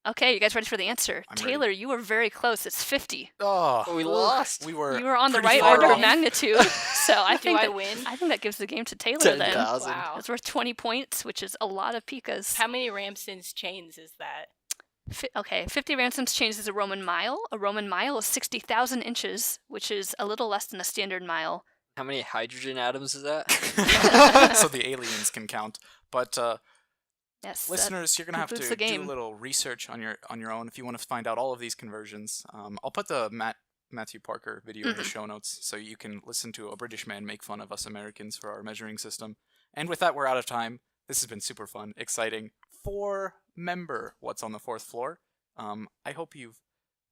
Okay, you guys ready for the answer? I'm ready. Taylor, you were very close. It's 50. Oh, We lost. We were. You were on the pretty right far order of off. magnitude. So I Do think I that, win? I think that gives the game to Taylor 10,000. then. Wow. It's worth 20 points, which is a lot of pikas. How many Ramsden's chains is that? Okay, 50 Ramsden's chains is a Roman mile. A Roman mile is 60,000 inches, which is a little less than a standard mile. How many hydrogen atoms is that? So the aliens can count. But Yes. that- listeners, you're gonna have to concludes the do a game. little research on your own if you want to find out all of these conversions. I'll put the Matthew Parker video in the show notes so you can listen to a British man make fun of us Americans for our measuring system. And with that, we're out of time. This has been super fun, exciting. 4-member What's on the Fourth Floor. I hope you've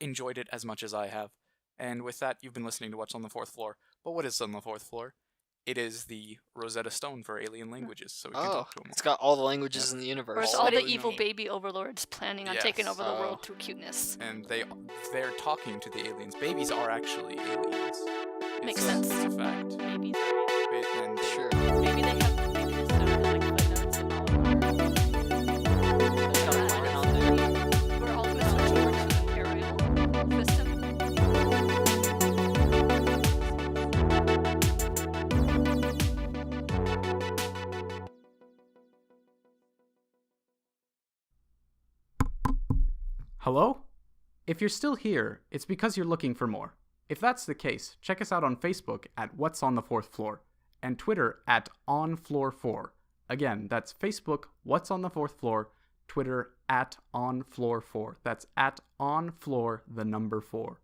enjoyed it as much as I have. And with that, you've been listening to What's on the Fourth Floor. But what is on the fourth floor? It is the Rosetta Stone for alien languages, so we can Oh, talk to them. it's got all the languages in the Or universe. it's All all the the evil name. baby overlords planning on taking Yes. over the Oh. world through cuteness. And they're talking to the aliens. Babies are actually aliens. Makes It's sense. a fact. Babies are And Sure. maybe they have maybe this have like footnotes and all of We're all going to switch over to the imperial system. Hello? If you're still here, it's because you're looking for more. If that's the case, check us out on Facebook at What's on the Fourth Floor and Twitter at OnFloor4. Again, that's Facebook, What's on the Fourth Floor, Twitter at OnFloor4. That's at OnFloor, the number 4.